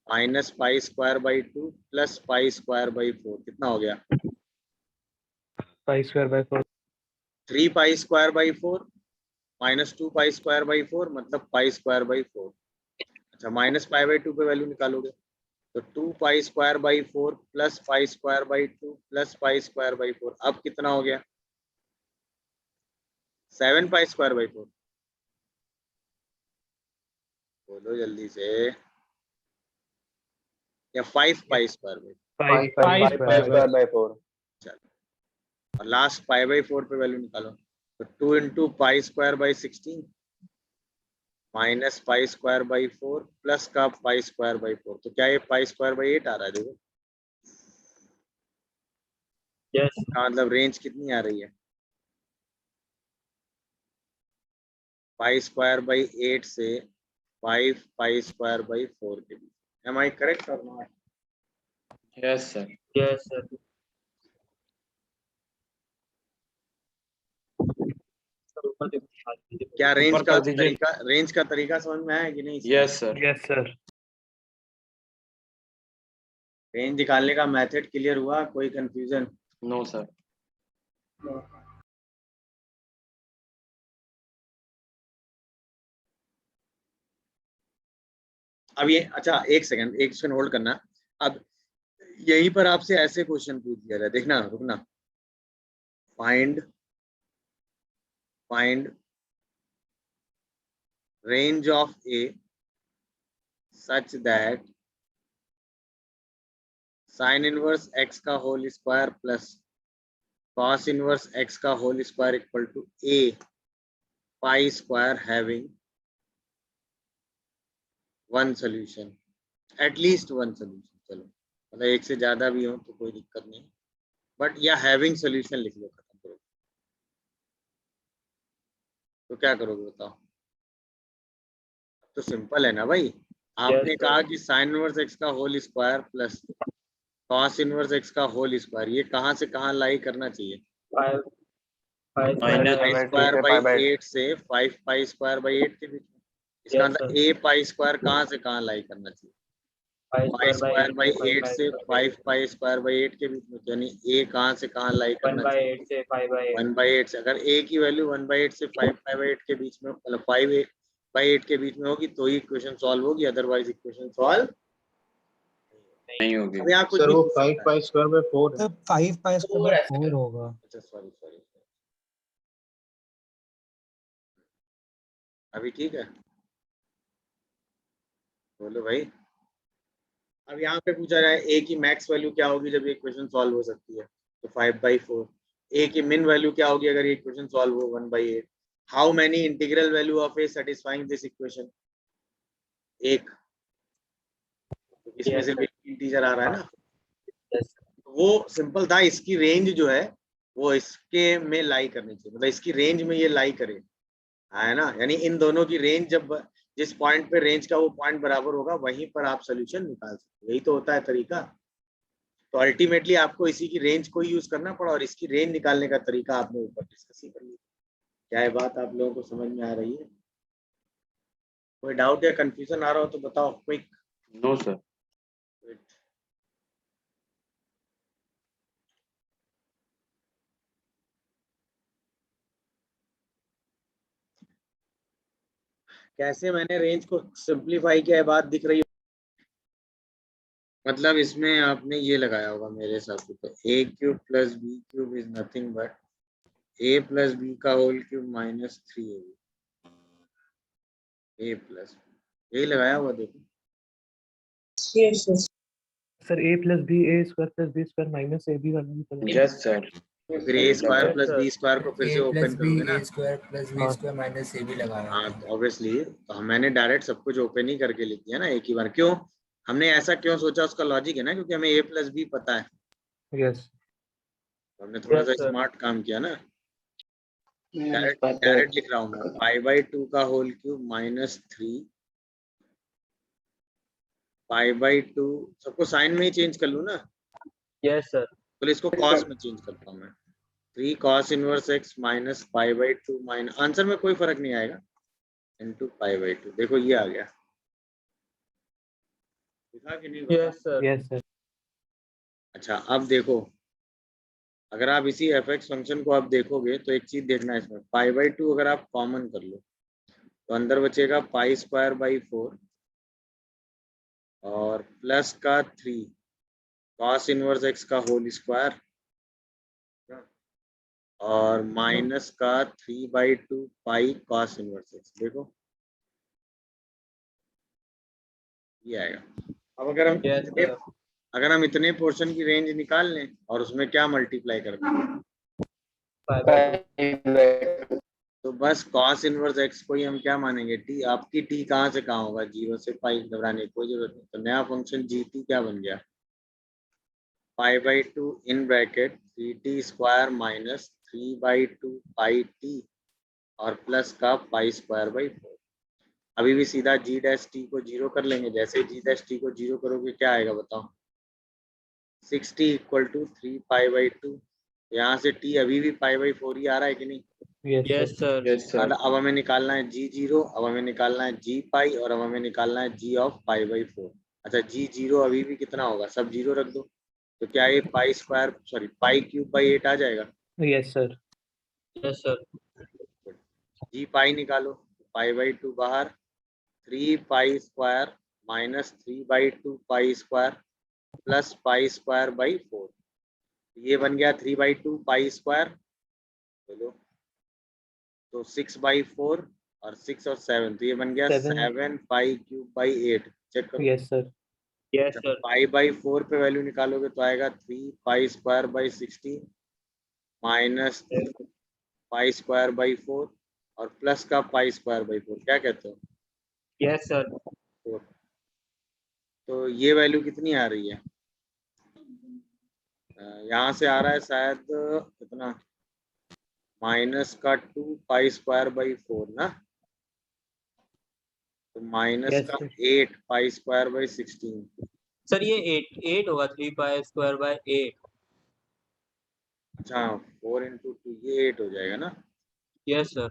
माइनस π²/2 प्लस π²/4 कितना हो गया, π²/4. 3π²/4 माइनस 2π²/4 मतलब π²/4। अच्छा माइनस π/2 पे वैल्यू निकालोगे तो 2π²/4 प्लस π²/2 प्लस π²/4। अब कितना हो गया, 7π²/4। बोलो जल्दी से, या 5π²/4। 5 Pi square by 4. और लास्ट π/4 पे वैल्यू निकालो तो 2 × π²/16 माइनस π²/4 प्लस का π²/4। तो क्या ये π²/8 आ रहा है? देखो यस इसका मतलब रेंज कितनी आ रही है, π²/8 से 5π²/4 के बीच। एम आई करेक्ट और not? Yes sir yes sir. क्या ऊपर कर दीजिए. रेंज का तरीका समझ में आया कि नहीं? Yes sir Yes, sir. Range निकालने का मेथड क्लियर हुआ? कोई कंफ्यूजन? No sir. अब ये अच्छा एक सेकंड होल्ड करना। अब यहीं पर आपसे ऐसे क्वेश्चन पूछ दिया जाए, देखना, रुकना। Find range of a such that sine inverse x का whole square plus cos inverse x का whole square equal to a pi square having one solution, at least one solution. चलो मतलब एक से ज्यादा भी हो तो कोई दिक्कत नहीं, बट या हैविंग सोल्यूशन लिख लो, खत्म करो। तो क्या करोगे बताओ? तो सिंपल है ना भाई, आपने Yes, कहा sir. कि साइन इनवर्स एक्स का whole square plus cos inverse x का होल स्क्वायर, ये कहाँ से कहाँ लाई करना चाहिए? 5 5 Minus पाई by स्क्वायर 2 से बाई pi by 8 से 5 पाई स्क्वायर बाई 8 के बीच में। इसका Yes, मतलब sir. ए पाई स्क्वायर कहाँ से कहाँ लाई करना चाहिए? 5 पाई square by स्क्वायर 8 बाई 8 से 5 से square by 5 pi square by 8 के बीच में, यानी ए कहाँ से कहाँ लाई 1 करना by चाहिए? 8 से 5 by 8. 1 बाई 8 से। अगर ए की वैल्यू 1 बाई 8 से 5 बाई 8 के बीच में, मतलब 5 बाई 8 के बीच में होगी तो ही इक्वेशन सॉल्व होगी, अदरवाइज इक्वेशन सॉल्व नहीं होगी। अब यहाँ कुछ सर भी वो पूछ 5 सकता है। पाई स्क्वायर बाय 4 है। 5 पाई स्क्वायर बाय 4 होगा। अच्छा सॉरी, अभी ठीक है, बोलो भाई। अब यहाँ पे पूछा जाए ए की मैक्स वैल्यू क्या होगी जब ये इक्वेशन सॉल्व हो सकती है, तो 5 बाई 4। ए की मिन वैल्यू क्या होगी अगर ये इक्वेशन सॉल्व हो? 1 by 8। How many integral value of A satisfying this equation? एक, तो इसमें Yes, सिर्फ sir. एक इंटीजर आ रहा है ना, Yes, sir. तो वो सिंपल था। इसकी रेंज जो है वो इसके में लाई करनी चाहिए, मतलब इसकी रेंज में ये लाई करे, है ना। यानी इन दोनों की रेंज, जब जिस पॉइंट पे रेंज का वो पॉइंट बराबर होगा वहीं पर आप सोल्यूशन निकाल सकते हो, यही तो होता है तरीका। तो अल्टीमेटली आपको इसी की रेंज को यूज करना पड़ा, और इसकी रेंज निकालने का तरीका आपने ऊपर डिस्कस ही कर लिया। क्या ये बात आप लोगों को समझ में आ रही है? कोई डाउट या कंफ्यूजन आ रहा हो तो बताओ क्विक। No sir. कैसे मैंने रेंज को सिंप्लीफाई किया है, बात दिख रही है? मतलब इसमें आपने ये लगाया होगा मेरे हिसाब से, तो a cube plus b cube is nothing but a plus B का whole cube minus 3ab, a plus यही लगाया हुआ देखो। Sir a plus b a square plus B square minus a b वाला भी पता है। Yes sir. फिर a square Yes, plus sir. B square को फिर से a ओपन प्लस बी करोगे ना। ए स्क्वायर प्लस बी हाँ। स्क्वायर माइनस ए भी लगाया हाँ था। तो ऑब्वियसली तो मैंने डायरेक्ट सब कुछ ओपन ही करके लिख दिया ना एक ही बार। क्यों हमने ऐसा क्यों सोचा, उसका लॉजिक है ना, क्योंकि हमें ए प्लस बी पता है, यस तो हमने थोड़ा सा Yes, sir. स्मार्ट काम किया ना। इस बात पे डायरेक्ट लिख रहा हूँ मैं, 5/2 का होल क्यूब माइनस 3 5/2, सबको साइन में ही चेंज कर लूँ ना, Yes, sir. तो इसको कॉस में चेंज करता हूँ मैं। 3 cos inverse x minus 5/2 minus, answer में कोई फर्क नहीं आएगा, इनटू 5/2। देखो ये आ गया, दिखा कि नहीं बताओ? Yes, sir. Yes sir. अच्छा अब देखो, अगर आप इसी fx फंक्शन को आप देखोगे तो एक चीज देखना है इसमें, 5/2 अगर आप कॉमन कर लो तो अंदर बचेगा पाई स्क्वायर बाई 4 और प्लस का 3 cos इनवर्स x का होल स्क्वायर और माइनस का 3/2 पाई cos इनवर्स x। देखो ये आएगा। अब Yes, sir. अगर हम इतने पोर्शन की रेंज निकाल लें और उसमें क्या मल्टीप्लाई कर दें, 5 by 2. तो बस cos इनवर्स x को ही हम क्या मानेंगे, t। आपकी t कहाँ से कहाँ होगा, 0 से पाई, घबराने की कोई जरूरत नहीं। तो नया फंक्शन gt क्या बन गया, 5/2 in bracket 3t square minus 3/2 pi t और प्लस का पाई स्क्वायर बाई 4। अभी भी सीधा g डैश t को 0 कर लेंगे, जैसे g डैश t को 0 करोगे क्या आएगा बताओ, 6t इक्वल टू 3π/2। यहाँ से t अभी भी π/4 ही आ रहा है कि नहीं? Yes, sir. Yes sir. अब हमें निकालना है g0, अब हमें निकालना है g पाई और अब हमें निकालना है g ऑफ π/4। अच्छा जी जीरो अभी भी कितना होगा, सब जीरो रख दो, तो क्या ये pi square sorry pi cube by 8 आ जाएगा। Yes sir. Yes sir. जी पाई निकालो, पाई बाई 2 बाहर, 3 pi square minus 3 by 2 pi square plus pi square by 4, ये बन गया 3 बाई 2 पाई स्क्वायर, बोलो तो 6 बाई 4 और 6 और 7, तो ये बन गया 7 7 पाई क्यूब बाई 8, चेक करो। Yes sir. यस जब सर। पाई बाई 4 पे वैल्यू निकालोगे तो आएगा 3 pi square by 16 minus pi square by 4 और प्लस का पाई स्क्वायर बाई 4, क्या कहते हो, यस सर। 4। तो ये वैल्यू कितनी आ रही है, यहाँ से आ रहा है शायद कितना, माइनस का 2 पाई स्क्वायर बाई 4 ना, तो माइनस यस का sir. 8 pi square by 16। Sir ये 8 होगा, 3 पाई स्क्वायर बाय 8। अच्छा 4 इंटू 2 ये 8 हो जाएगा ना। Yes sir.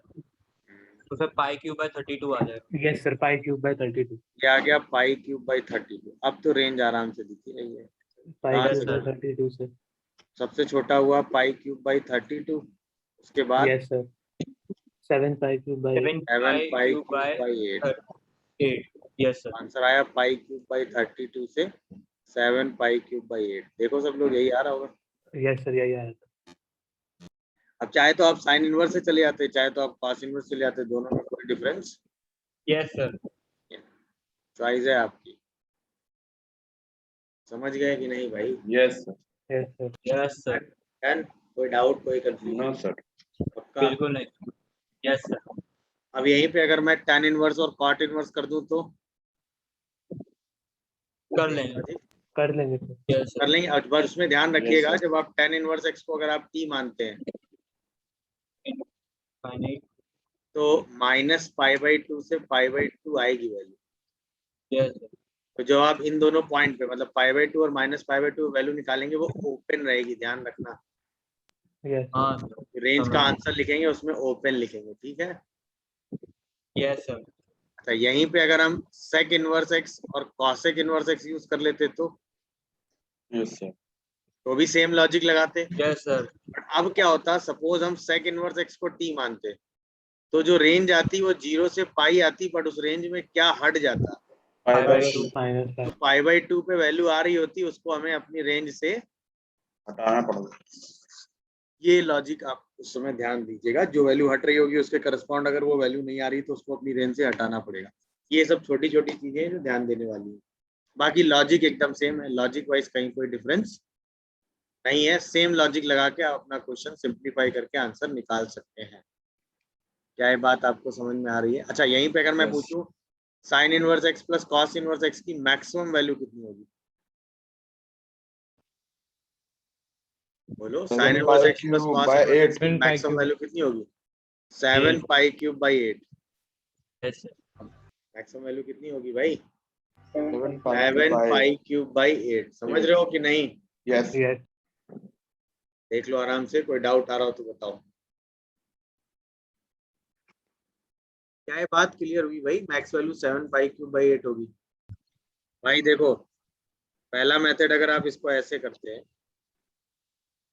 तो सर पाई क्यूब बाय 32 आ जाएगा। Yes sir, pi cube by 32। ये आ गया पाई क्यूब बाई 32। अब तो रेंज आराम से दिख ही रही है, पाई कहाँ यस से क्यूब बाय सर। 32 सर। सबसे छोटा हुआ पाई क्यूब बाई 32, उसके बाद yes sir, 7 pi cube by 8। 7 7 pi pi cube cube by by 8। 8। Yes sir. Answer आया पाई क्यूब बाई 32 से 7 पाई क्यूब बाई 8। देखो सब लोग यही आ रहा होगा। यस सर, यही आया था। अब चाहे तो आप साइन इनवर्स से चले जाते, चाहे तो आप कॉस इनवर्स चले जाते, दोनों में कोई डिफरेंस, यस सर। चॉइस है आपकी। समझ गए कि नहीं भाई? Yes sir. Yes sir. Yes sir. Done, कोई डाउट कोई नो कंफ्यूजन? सर। पक्का? बिल्कुल नहीं। Yes sir. अब यहीं पे अगर मैं tan इनवर्स और cot इनवर्स कर दूं तो कर लेंगे। जी, कर लेंगे सर। यस कर सर। लेंगे। और पर उसमें ध्यान रखिएगा, sir. जब आप tan इनवर्स x को अगर आप t मानते हैं फाइनाइट। तो माइनस पाई बाई 2 से पाई बाई 2 आएगी वैल्यू। Yes sir. तो जब आप इन दोनों पॉइंट पे मतलब पाई बाई 2 और माइनस पाई बाई 2 वैल्यू निकालेंगे वो ओपन रहेगी, ध्यान रखना। यस हाँ सर। रेंज का समझ। आंसर लिखेंगे उसमें ओपन लिखेंगे, ठीक है। Yes sir. अच्छा यहीं पे अगर हम sec इनवर्स x और cosec इनवर्स x यूज कर लेते तो यस सर। भी सेम लॉजिक लगाते। Yes sir. बट अब क्या होता, सपोज हम sec इनवर्स x को t मानते तो जो रेंज आती वो 0 से पाई आती, बट उस रेंज में क्या हट जाता, पाई बाय बाय 2 2। माइनस तो 5। पाई बाई 2 पे वैल्यू आ रही होती, उसको हमें अपनी रेंज से, हटाना पड़ेगा। ये लॉजिक आप उस समय ध्यान दीजिएगा। जो वैल्यू हट रही होगी उसके करस्पॉन्ड अगर वो वैल्यू नहीं आ रही तो उसको अपनी रेंज से हटाना पड़ेगा। ये सब छोटी छोटी चीजें हैं जो ध्यान देने वाली है। बाकी लॉजिक एकदम सेम है, लॉजिक वाइज कहीं कोई डिफरेंस नहीं है। सेम लॉजिक लगा के आप अपना क्वेश्चन सिंप्लीफाई करके आंसर निकाल सकते हैं। क्या ये बात आपको समझ में आ रही है? अच्छा यहीं पे अगर मैं Yes. पूछूं sign inverse x plus cos inverse x की मैक्सिमम वैल्यू कितनी होगी, बोलो। Sign inverse x plus cube cos bye inverse 8 x की 7 पाई मैक्सिमम क्यूब। वैल्यू कितनी होगी? 7 पाई cube by 8। Yes sir. Maximum value कितनी होगी भाई? 7 7 पाई क्यूब बाई 8। समझ रहे हो कि नहीं? यस। यस। देख लो आराम से, कोई डाउट आ रहा हो तो बताओ। क्या ये बात क्लियर हुई भाई? Max value 7 pi cube by 8 होगी। भाई देखो पहला मेथड अगर आप इसको ऐसे करते हैं,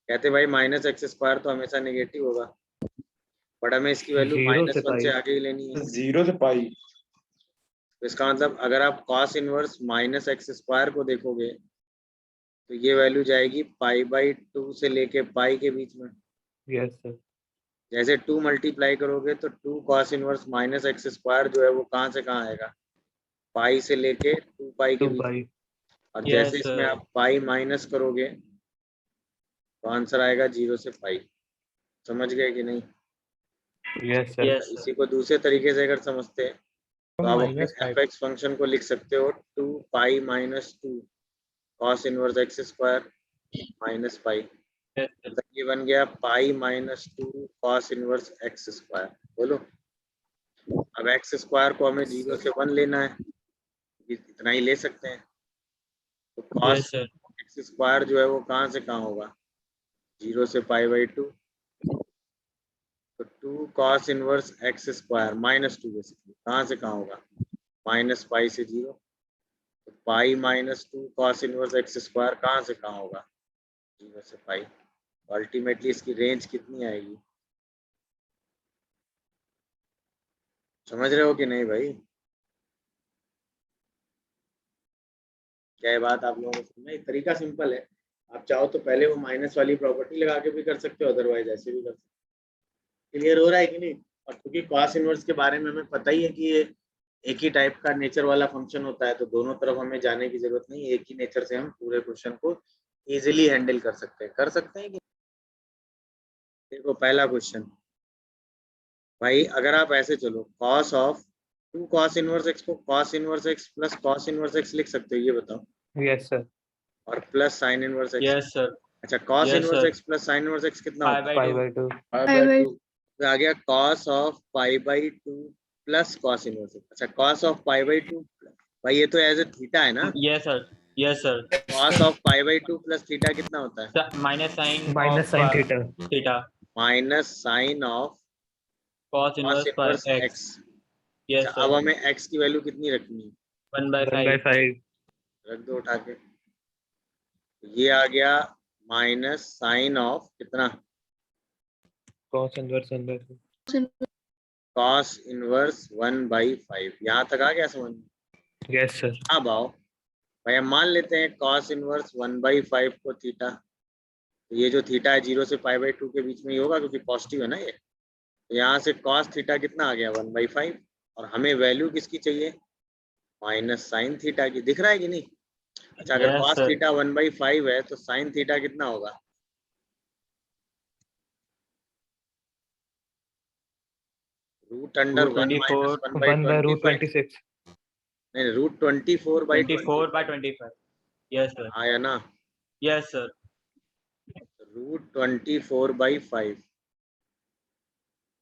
कहते भाई माइनस एक्स स्क्वायर तो हमेशा नेगेटिव होगा, बट हमें इसकी वैल्यू 0 से -1 से पाई। आगे ही लेनी है। 0 से पाई। तो इसका मतलब अगर आप cos inverse minus x square को देखोगे तो ये वैल्यू जाएगी पाई बाई 2 से लेके पाई के बीच में। Yes sir. जैसे 2 मल्टीप्लाई करोगे तो 2 cos inverse minus x square जो है वो कहाँ से कहाँ आएगा, पाई से लेके 2 पाई के 2 बीच में। पाई। और यस जैसे इसमें सर। आप पाई माइनस करोगे तो आंसर आएगा 0 से पाई। समझ गए कि नहीं? Yes sir. Yes sir. इसी को दूसरे तरीके से अगर समझते हैं तो आप अपने -5। एफ फंक्शन को लिख सकते हो 2 pi minus 2 cos inverse x square minus pi. Yes sir. मतलब ये बन गया pi minus 2 cos inverse x square. बोलो अब एक्स स्क्वायर को हमें 0 से 1 लेना है, इतना ही ले सकते हैं। तो cos yes sir. X square जो है वो कहाँ से कहाँ होगा, 0 से पाई बाई 2। तो 2 cos inverse x square -2 basically कहाँ से कहाँ होगा, माइनस पाई से 0। तो pi minus 2 cos inverse x square कहाँ से कहाँ होगा, 0 से पाई। अल्टीमेटली इसकी रेंज कितनी आएगी, समझ रहे हो कि नहीं भाई? क्या ये बात आप लोगों को समझ में? तरीका सिंपल है, आप चाहो तो पहले वो माइनस वाली प्रॉपर्टी लगा के भी कर सकते हो, अदरवाइज ऐसे भी कर सकते हो। क्लियर हो रहा है कि नहीं? और क्योंकि कॉस इनवर्स के बारे में हमें पता ही है कि ये एक ही टाइप का नेचर वाला फंक्शन होता है, तो दोनों तरफ हमें जाने की जरूरत नहीं, एक ही नेचर से हम पूरे क्वेश्चन को इजीली हैंडल कर सकते हैं कि? देखो पहला क्वेश्चन भाई, अगर आप ऐसे चलो cos of 2 cos inverse x को cos inverse x plus cos inverse x लिख सकते हो, ये बताओ, यस सर। और plus sine inverse x. Yes sir. अच्छा, cos Yes, inverse sir. X plus sin inverse x कितना पाई होता है? By pi to. बाई 2। 5/2 तो आ गया cos of pi by 2 plus cos inverse x. अच्छा, cos ऑफ पाई बाई 2, भाई ये तो एज ए थीटा है ना, yes sir. Yes sir. cos of pi by 2 plus theta कितना होता है? Minus sine minus sine theta. Theta minus sine of cos cos inverse inverse pi x. X. Yes अच्छा, अब सर। हमें x की value कितनी रखनी है? 1/5। 1/5 रख दो उठा के। तो ये आ गया माइनस साइन ऑफ कितना, कॉस इनवर्स 1/5। cos inverse 1/5। यहाँ तक आ गया समझ में? Yes sir. अब आओ भाई, हम मान लेते हैं cos इनवर्स 1/5 को थीटा, तो ये जो थीटा है 0 से पाई बाई 2 के बीच में ही होगा, क्योंकि पॉजिटिव है ना ये। तो यहाँ से cos थीटा कितना आ गया 1/5, और हमें वैल्यू किसकी चाहिए, माइनस साइन थीटा की। दिख रहा है कि नहीं? अच्छा, अगर यस cos सर। थीटा 1/5 है तो साइन थीटा कितना होगा, रूट अंडर 1 माइनस 24 1/√26। नहीं, रूट 24/25। 24/25। Yes sir. हाँ या ना? Yes sir. रूट 24/5,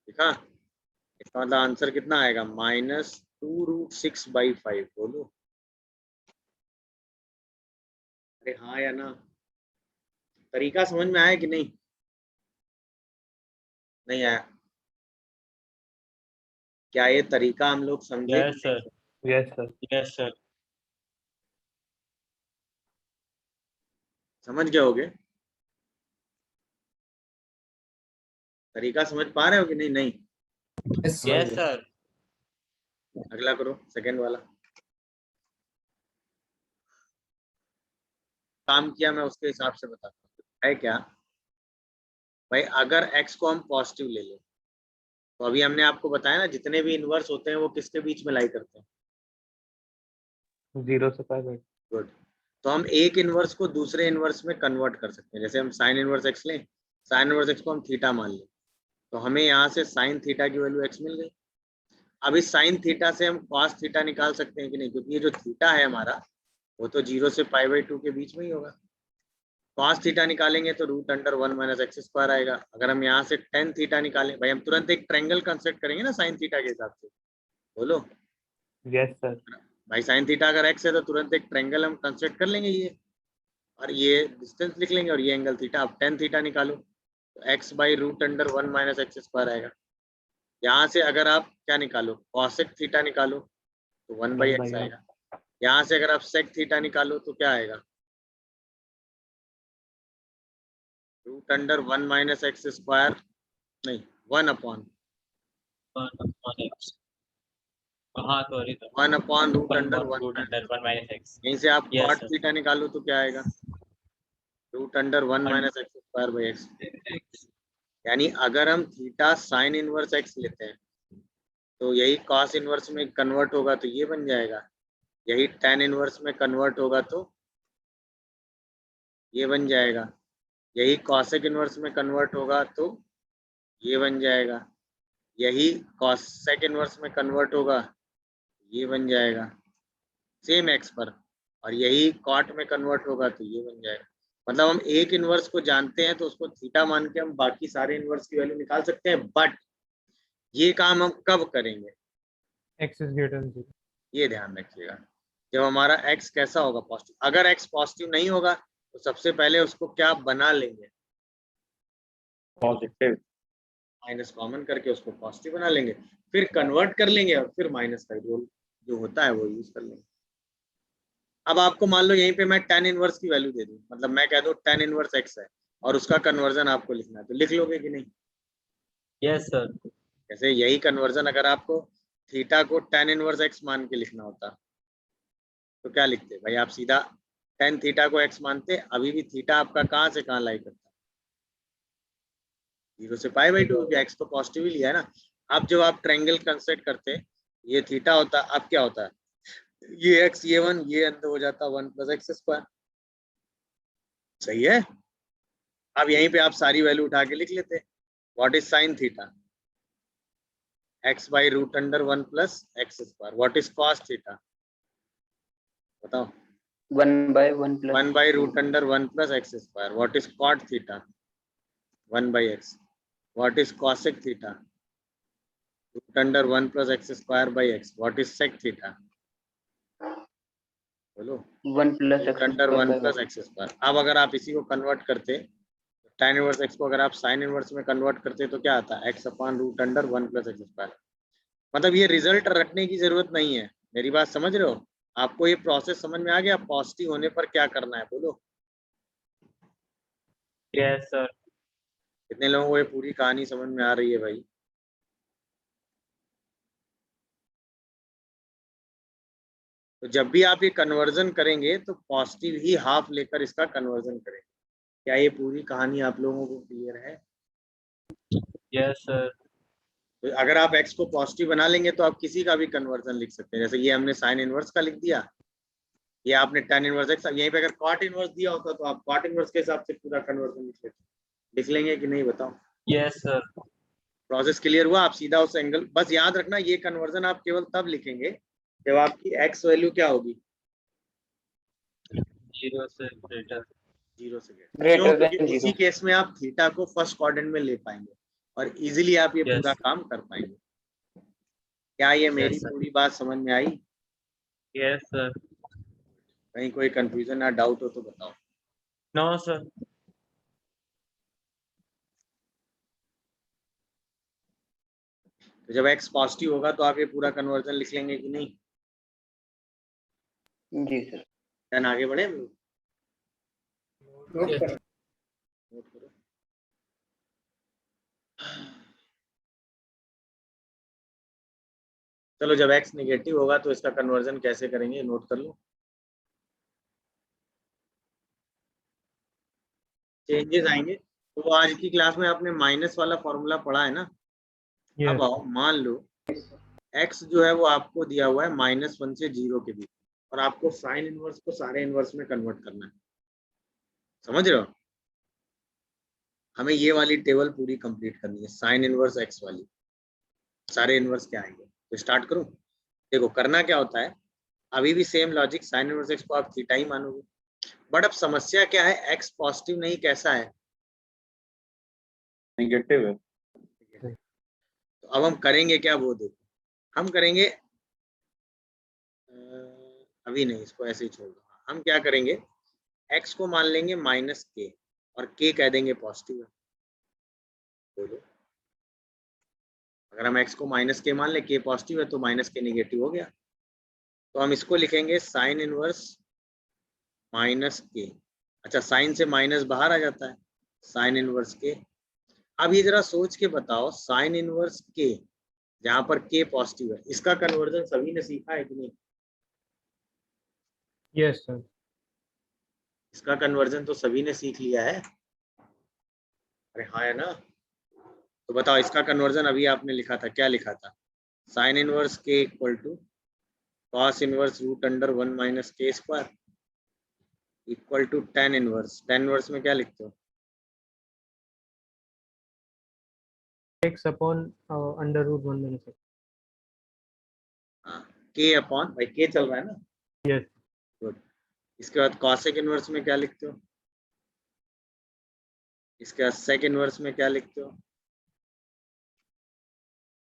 ठीक है? इसका मतलब आंसर कितना आएगा, -2√6/5। बोलो अरे हाँ या ना? तरीका समझ में आया कि नहीं? नहीं आया? क्या ये तरीका हम लोग समझे कि यस नहीं? Sir. Yes sir. Yes sir. समझ गए होगे? तरीका समझ पा रहे हो कि नहीं? नहीं? Yes, yes sir. सर। अगला करो, सेकंड वाला। काम किया मैं उसके हिसाब से बताता हूँ। है क्या भाई, अगर x को हम पॉजिटिव ले लें, तो अभी हमने आपको बताया ना, जितने भी इनवर्स होते हैं वो किसके बीच में लाई करते हैं? 0 से पाई बाई। गुड। तो हम एक इनवर्स को दूसरे इनवर्स में कन्वर्ट कर सकते हैं। जैसे हम साइन इनवर्स एक्स लें, साइन इनवर्स एक्स को हम थीटा मान लें, तो हमें यहाँ से साइन थीटा की वैल्यू x मिल गई। अब इस साइन थीटा से हम कॉस थीटा निकाल सकते हैं कि नहीं, क्योंकि ये जो थीटा है हमारा, वो तो 0 से पाई बाई 2 के बीच में ही होगा। कॉस थीटा निकालेंगे तो root under 1 minus x square आएगा। अगर हम यहाँ से टेन थीटा निकालें, भाई हम तुरंत एक ट्रायंगल कंस्ट्रक्ट करेंगे ना साइन थीटा के हिसाब से। बोलो यस सर। भाई, साइन थीटा अगर एक्स है तो तुरंत एक ट्रायंगल हम कंस्ट्रक्ट कर लेंगे ये, और ये डिस्टेंस लिख लेंगे, और ये एंगल थीटा। अब टेन थीटा निकालो तो x by root under 1 minus x square आएगा। यहाँ से अगर आप क्या निकालो, कॉसेक थीटा निकालो तो 1/x आएगा। यहाँ से अगर आप सेक थीटा निकालो तो क्या आएगा, root under 1 minus x square, नहीं 1/, हाँ sorry sir. 1/√ root under 1। Root under 1 minus x. यहीं से आप Yes, कॉट sir. थीटा निकालो तो क्या आएगा, root under 1 minus x square by x. यानी अगर हम थीटा साइन इनवर्स एक्स लेते हैं तो यही कॉस इनवर्स में कन्वर्ट होगा तो ये बन जाएगा, यही tan इनवर्स में कन्वर्ट होगा तो ये बन जाएगा, यही कॉसेक इनवर्स में कन्वर्ट होगा तो ये बन जाएगा, यही कॉसेक इनवर्स में कन्वर्ट होगा ये बन जाएगा सेम एक्स पर, और यही कॉट में कन्वर्ट होगा तो ये बन जाएगा। मतलब हम एक इनवर्स को जानते हैं तो उसको थीटा मान के हम बाकी सारे इनवर्स की वैल्यू निकाल सकते हैं। बट ये काम हम कब करेंगे, एक्स इज ग्रेटर देन 0। ये ध्यान रखिएगा, जब हमारा x कैसा होगा, पॉजिटिव। अगर x पॉजिटिव नहीं होगा तो सबसे पहले उसको क्या बना लेंगे, पॉजिटिव माइनस कॉमन करके उसको पॉजिटिव बना लेंगे, फिर कन्वर्ट कर लेंगे और फिर माइनस का रूल जो होता है वो यूज कर लेंगे। अब आपको मान लो यहीं पे मैं tan इनवर्स की वैल्यू दे दूं, मतलब मैं कह दूं tan इनवर्स x है और उसका कन्वर्जन आपको लिखना है, तो लिख लोगे कि नहीं? Yes sir. जैसे यही कन्वर्जन अगर आपको थीटा को tan इनवर्स x मान के लिखना होता तो क्या लिखते भाई? आप सीधा tan थीटा को x मानते, अभी भी थीटा आपका कहाँ से कहाँ लाई करता, 0 से पाई बाई 2, क्योंकि x तो पॉजिटिव ही लिया है ना। अब जब आप ट्रायंगल कंस्ट्रक्ट करते, ये थीटा होता, अब क्या होता है, ये x ये 1 ये अंदर हो जाता 1 प्लस एक्स स्क्वायर, सही है। अब यहीं पे आप सारी वैल्यू उठा के लिख लेते, what is sine theta, x by root under 1 plus x square, what is cos theta, बताओ, 1/1 plus 1 by root under 1 plus x square, what is cot theta, 1 by x, what is cosec theta, root under 1 plus x square by x, what is sec theta, बोलो, 1 plus root x under square 1 by plus 1. X square. अब अगर आप इसी को convert करते, tan inverse x को अगर आप sin इनवर्स में कन्वर्ट करते तो क्या आता है, x upon root under 1 plus x square. मतलब ये रिजल्ट रटने की जरूरत नहीं है, मेरी बात समझ रहे हो? आपको ये प्रोसेस समझ में आ गया, पॉजिटिव होने पर क्या करना है, बोलो। Yes sir. कितने लोगों को ये पूरी कहानी समझ में आ रही है भाई? तो जब भी आप ये कन्वर्जन करेंगे तो पॉजिटिव ही हाफ लेकर इसका कन्वर्जन करेंगे। क्या ये पूरी कहानी आप लोगों को क्लियर है? Yes sir. तो अगर आप x को पॉजिटिव बना लेंगे तो आप किसी का भी कन्वर्जन लिख सकते हैं, जैसे ये हमने साइन इनवर्स का लिख दिया, ये आपने tan इनवर्स x, यहीं पे अगर कॉट इनवर्स दिया होता तो आप कॉट इनवर्स के हिसाब से पूरा कन्वर्जन लिख लेते, लिख लेंगे कि नहीं, बताओ। Yes sir. प्रोसेस क्लियर हुआ? आप सीधा उस एंगल, बस याद रखना ये कन्वर्जन आप केवल तब लिखेंगे जब आपकी x वैल्यू क्या होगी, 0 से ग्रेटर। 0 से ग्रेटर। Greater क्यों? than क्योंकि उसी 0. केस में आप थीटा को फर्स्ट क्वाड्रेंट में ले पाएंगे और इजीली आप ये Yes. पूरा काम कर पाएंगे। क्या ये मेरी sir. पूरी बात समझ में आई? Yes sir. कहीं कोई कंफ्यूजन या डाउट हो तो बताओ। No sir. तो जब x पॉजिटिव होगा तो आप ये पूरा कन्वर्जन लिख लेंगे कि नहीं? जी सर. देन आगे बढ़े हम लोग। नोट करो। नोट करो। चलो जब x नेगेटिव होगा तो इसका कन्वर्जन कैसे करेंगे, नोट कर लो। चेंजेस आएंगे तो वो आज की क्लास में आपने माइनस वाला फॉर्मूला पढ़ा है ना। अब Yes. आओ, मान लो x जो है वो आपको दिया हुआ है -1 से 0 के बीच, और आपको साइन इनवर्स को सारे इनवर्स में कन्वर्ट करना है, समझ रहे हो? हमें ये वाली टेबल पूरी कंप्लीट करनी है, साइन इनवर्स x वाली, सारे इनवर्स क्या आएंगे। तो स्टार्ट करूं? देखो करना क्या होता है, अभी भी same logic, sign inverse x को आप थीटा ही मानोगे, बट अब समस्या क्या है, x पॉजिटिव नहीं कैसा है, नेगेटिव है। तो अब हम करेंगे क्या वो देखो, हम करेंगे अभी नहीं, इसको ऐसे ही छोड़ दो। हम क्या करेंगे, x को मान लेंगे -k और k कह देंगे पॉजिटिव है, बोलो। अगर हम x को -k मान ले, k पॉजिटिव है तो -k नेगेटिव हो गया, तो हम इसको लिखेंगे साइन इनवर्स -k। अच्छा, साइन से माइनस बाहर आ जाता है, साइन इनवर्स k। अब ये जरा सोच के बताओ, साइन इनवर्स k जहां पर k पॉजिटिव है, इसका कन्वर्जन सभी ने सीखा है कि नहीं? Yes, sir. इसका कन्वर्जन तो सभी ने सीख लिया है, अरे हाँ है ना। तो बताओ इसका कन्वर्जन अभी आपने लिखा था, क्या लिखा था, sine inverse k equal to cos inverse root under 1 minus k square equal to tan inverse में क्या लिखते हो, X upon under root 1 minus x. हाँ k अपॉन, भाई k चल रहा है ना, Yes. गुड। इसके बाद कॉसेक इनवर्स में क्या लिखते हो, इसके बाद सेक इनवर्स में क्या लिखते हो,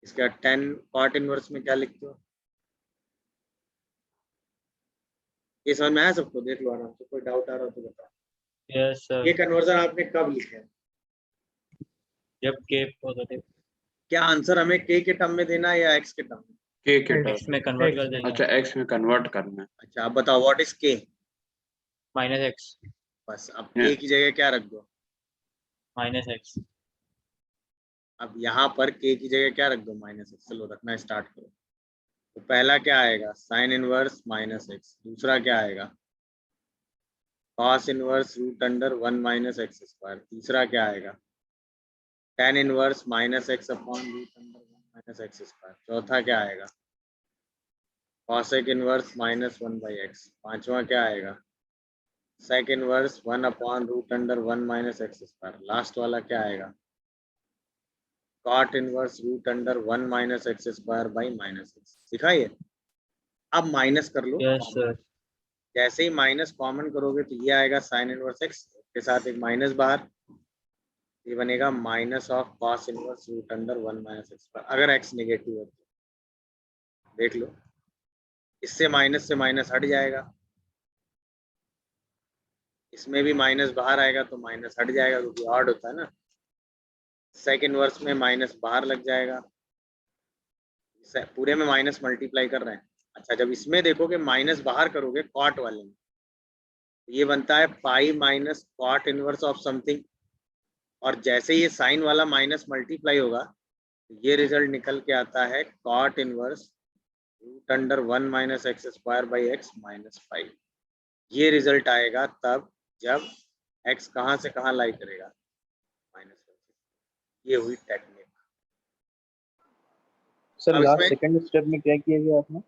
इसके बाद tan कॉट इनवर्स में क्या लिखते हो। ये समझ में आया सबको? देख लो आराम से, कोई डाउट आ रहा हो तो बताओ। Yes sir. ये कन्वर्जन आपने कब लिखे हैं? जब के पॉजिटिव। क्या आंसर हमें k के टर्म में देना है या x के टर्म में? के के X. टर्म एक्स में कन्वर्ट कर देंगे। अच्छा एक्स में कन्वर्ट करना है। अच्छा आप बताओ व्हाट इज के। Minus x. बस अब के की जगह क्या रख दो, माइनस एक्स। अब यहाँ पर के की जगह क्या रख दो, माइनस एक्स। चलो रखना स्टार्ट करो। तो पहला क्या आएगा, साइन इनवर्स माइनस एक्स। दूसरा क्या आएगा, cos inverse root under 1 minus x square. तीसरा क्या आएगा, tan inverse minus x upon root under 1 minus x square. चौथा क्या आएगा, cosec inverse minus 1 by x. पांचवा क्या आएगा, sec inverse 1 upon root under 1 minus x square. Last वाला क्या आएगा, cot inverse root under 1 minus x square by minus x. दिखाइए, अब माइनस कर लो। Yes sir. जैसे ही माइनस कॉमन करोगे तो ये आएगा साइन इनवर्स एक्स के साथ एक माइनस बाहर, ये बनेगा minus of cos inverse root under 1 minus x square. अगर एक्स नेगेटिव है तो देख लो, इससे माइनस हट जाएगा, इसमें भी माइनस बाहर आएगा तो माइनस हट जाएगा क्योंकि ऑड होता है ना। सेक इनवर्स में माइनस बाहर लग जाएगा, पूरे में माइनस मल्टीप्लाई कर रहे हैं। अच्छा जब इसमें देखोगे माइनस बाहर करोगे कॉट वाले में, ये बनता है pi minus cot inverse of something, और जैसे ये साइन वाला माइनस मल्टीप्लाई होगा तो ये रिजल्ट निकल के आता है cot inverse root under 1 minus x square by x minus 5। ये रिजल्ट आएगा तब जब x कहाँ से कहाँ लाई करेगा, -1। ये हुई टेक्निक। सर अब लास्ट इसमें सेकंड स्टेप में क्या किया गया आपने?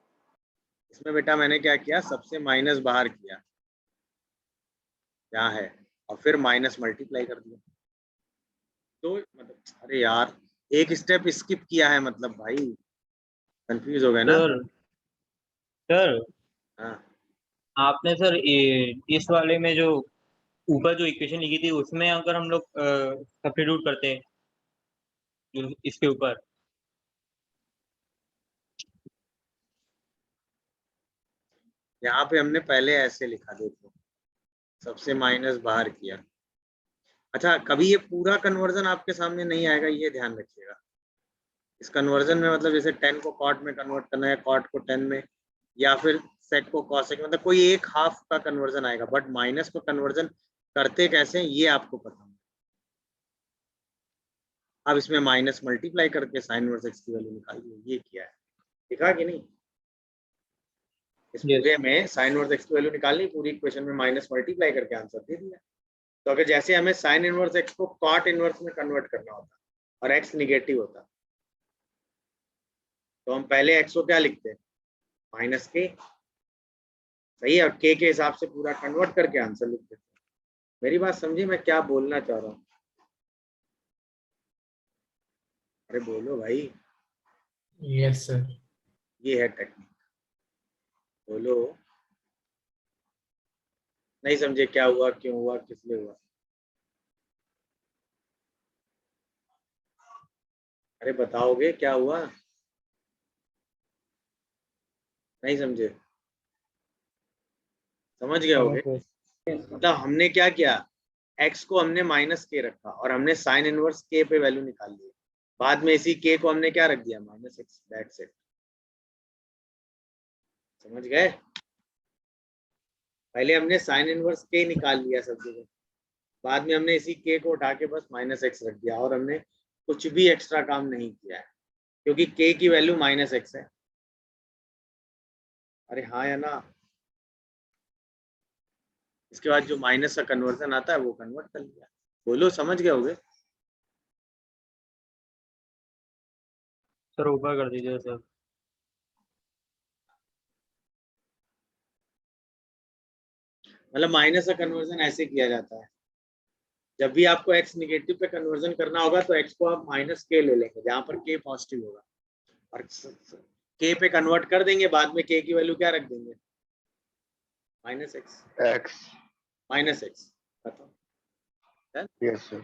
इसमें बेटा मैंने क्या किया, सबसे माइनस बाहर किया यहाँ है, और फिर माइनस मल्टीप्लाई कर दिया। तो मतलब अरे यार एक स्टेप स्किप किया है, मतलब भाई कंफ्यूज हो गए ना। सर सर हाँ आपने सर इस वाले में जो ऊपर जो इक्वेशन लिखी थी उसमें अगर हम लोग सब्स्टिट्यूट करते हैं जो इसके ऊपर, यहाँ पे हमने पहले ऐसे लिखा, देखो सबसे माइनस बाहर किया। अच्छा कभी ये पूरा कन्वर्जन आपके सामने नहीं आएगा, ये ध्यान रखिएगा। इस कन्वर्जन में मतलब जैसे 10 को कॉट में कन्वर्ट करना है, कॉट को 10 में, या फिर सेक को कॉसेक, मतलब कोई एक हाफ का कन्वर्जन आएगा, बट माइनस को कन्वर्जन करते कैसे हैं ये आपको पता है। अब इसमें माइनस मल्टीप्लाई करके साइन इनवर्स एक्स की वैल्यू निकालिए, ये किया है, दिखा कि नहीं। इस पूरे में साइन इनवर्स एक्स की वैल्यू निकालनी, पूरी इक्वेशन में माइनस मल्टीप्लाई करके आंसर दे दिया। तो अगर जैसे हमें साइन इनवर्स एक्स को कॉट इनवर्स में कन्वर्ट करना होता और एक्स निगेटिव होता तो हम पहले एक्स को क्या लिखते हैं, माइनस के, सही है, और के हिसाब से पूरा कन्वर्ट करके आंसर लिख देते। मेरी बात समझिए मैं क्या बोलना चाह रहा हूँ, अरे बोलो भाई। Yes sir. ये है टेक्निक, बोलो। नहीं समझे क्या हुआ, क्यों हुआ, किस लिए हुआ, अरे बताओगे क्या हुआ, नहीं समझे, समझ गए होगे। मतलब हमने क्या किया, x को हमने माइनस के रखा और हमने साइन इनवर्स के पे वैल्यू निकाल ली, बाद में इसी के को हमने क्या रख दिया, माइनस एक्स, दैट्स इट। समझ गए, पहले हमने साइन इनवर्स के निकाल लिया सब जगह, बाद में हमने इसी के को उठा के बस माइनस एक्स रख दिया, और हमने कुछ भी एक्स्ट्रा काम नहीं किया है क्योंकि के की वैल्यू माइनस एक्स है। अरे हाँ या ना। इसके बाद जो माइनस का कन्वर्जन आता है वो कन्वर्ट कर लिया, बोलो समझ गए होगे। सर ऊपर कर दीजिए सर। मतलब माइनस का कन्वर्जन ऐसे किया जाता है, जब भी आपको x निगेटिव पे कन्वर्जन करना होगा तो x को आप माइनस के ले लेंगे जहां पर k पॉजिटिव होगा, और k पे कन्वर्ट कर देंगे, बाद में k की वैल्यू क्या रख देंगे, minus x, X. Minus x. बताओ Yes, sir.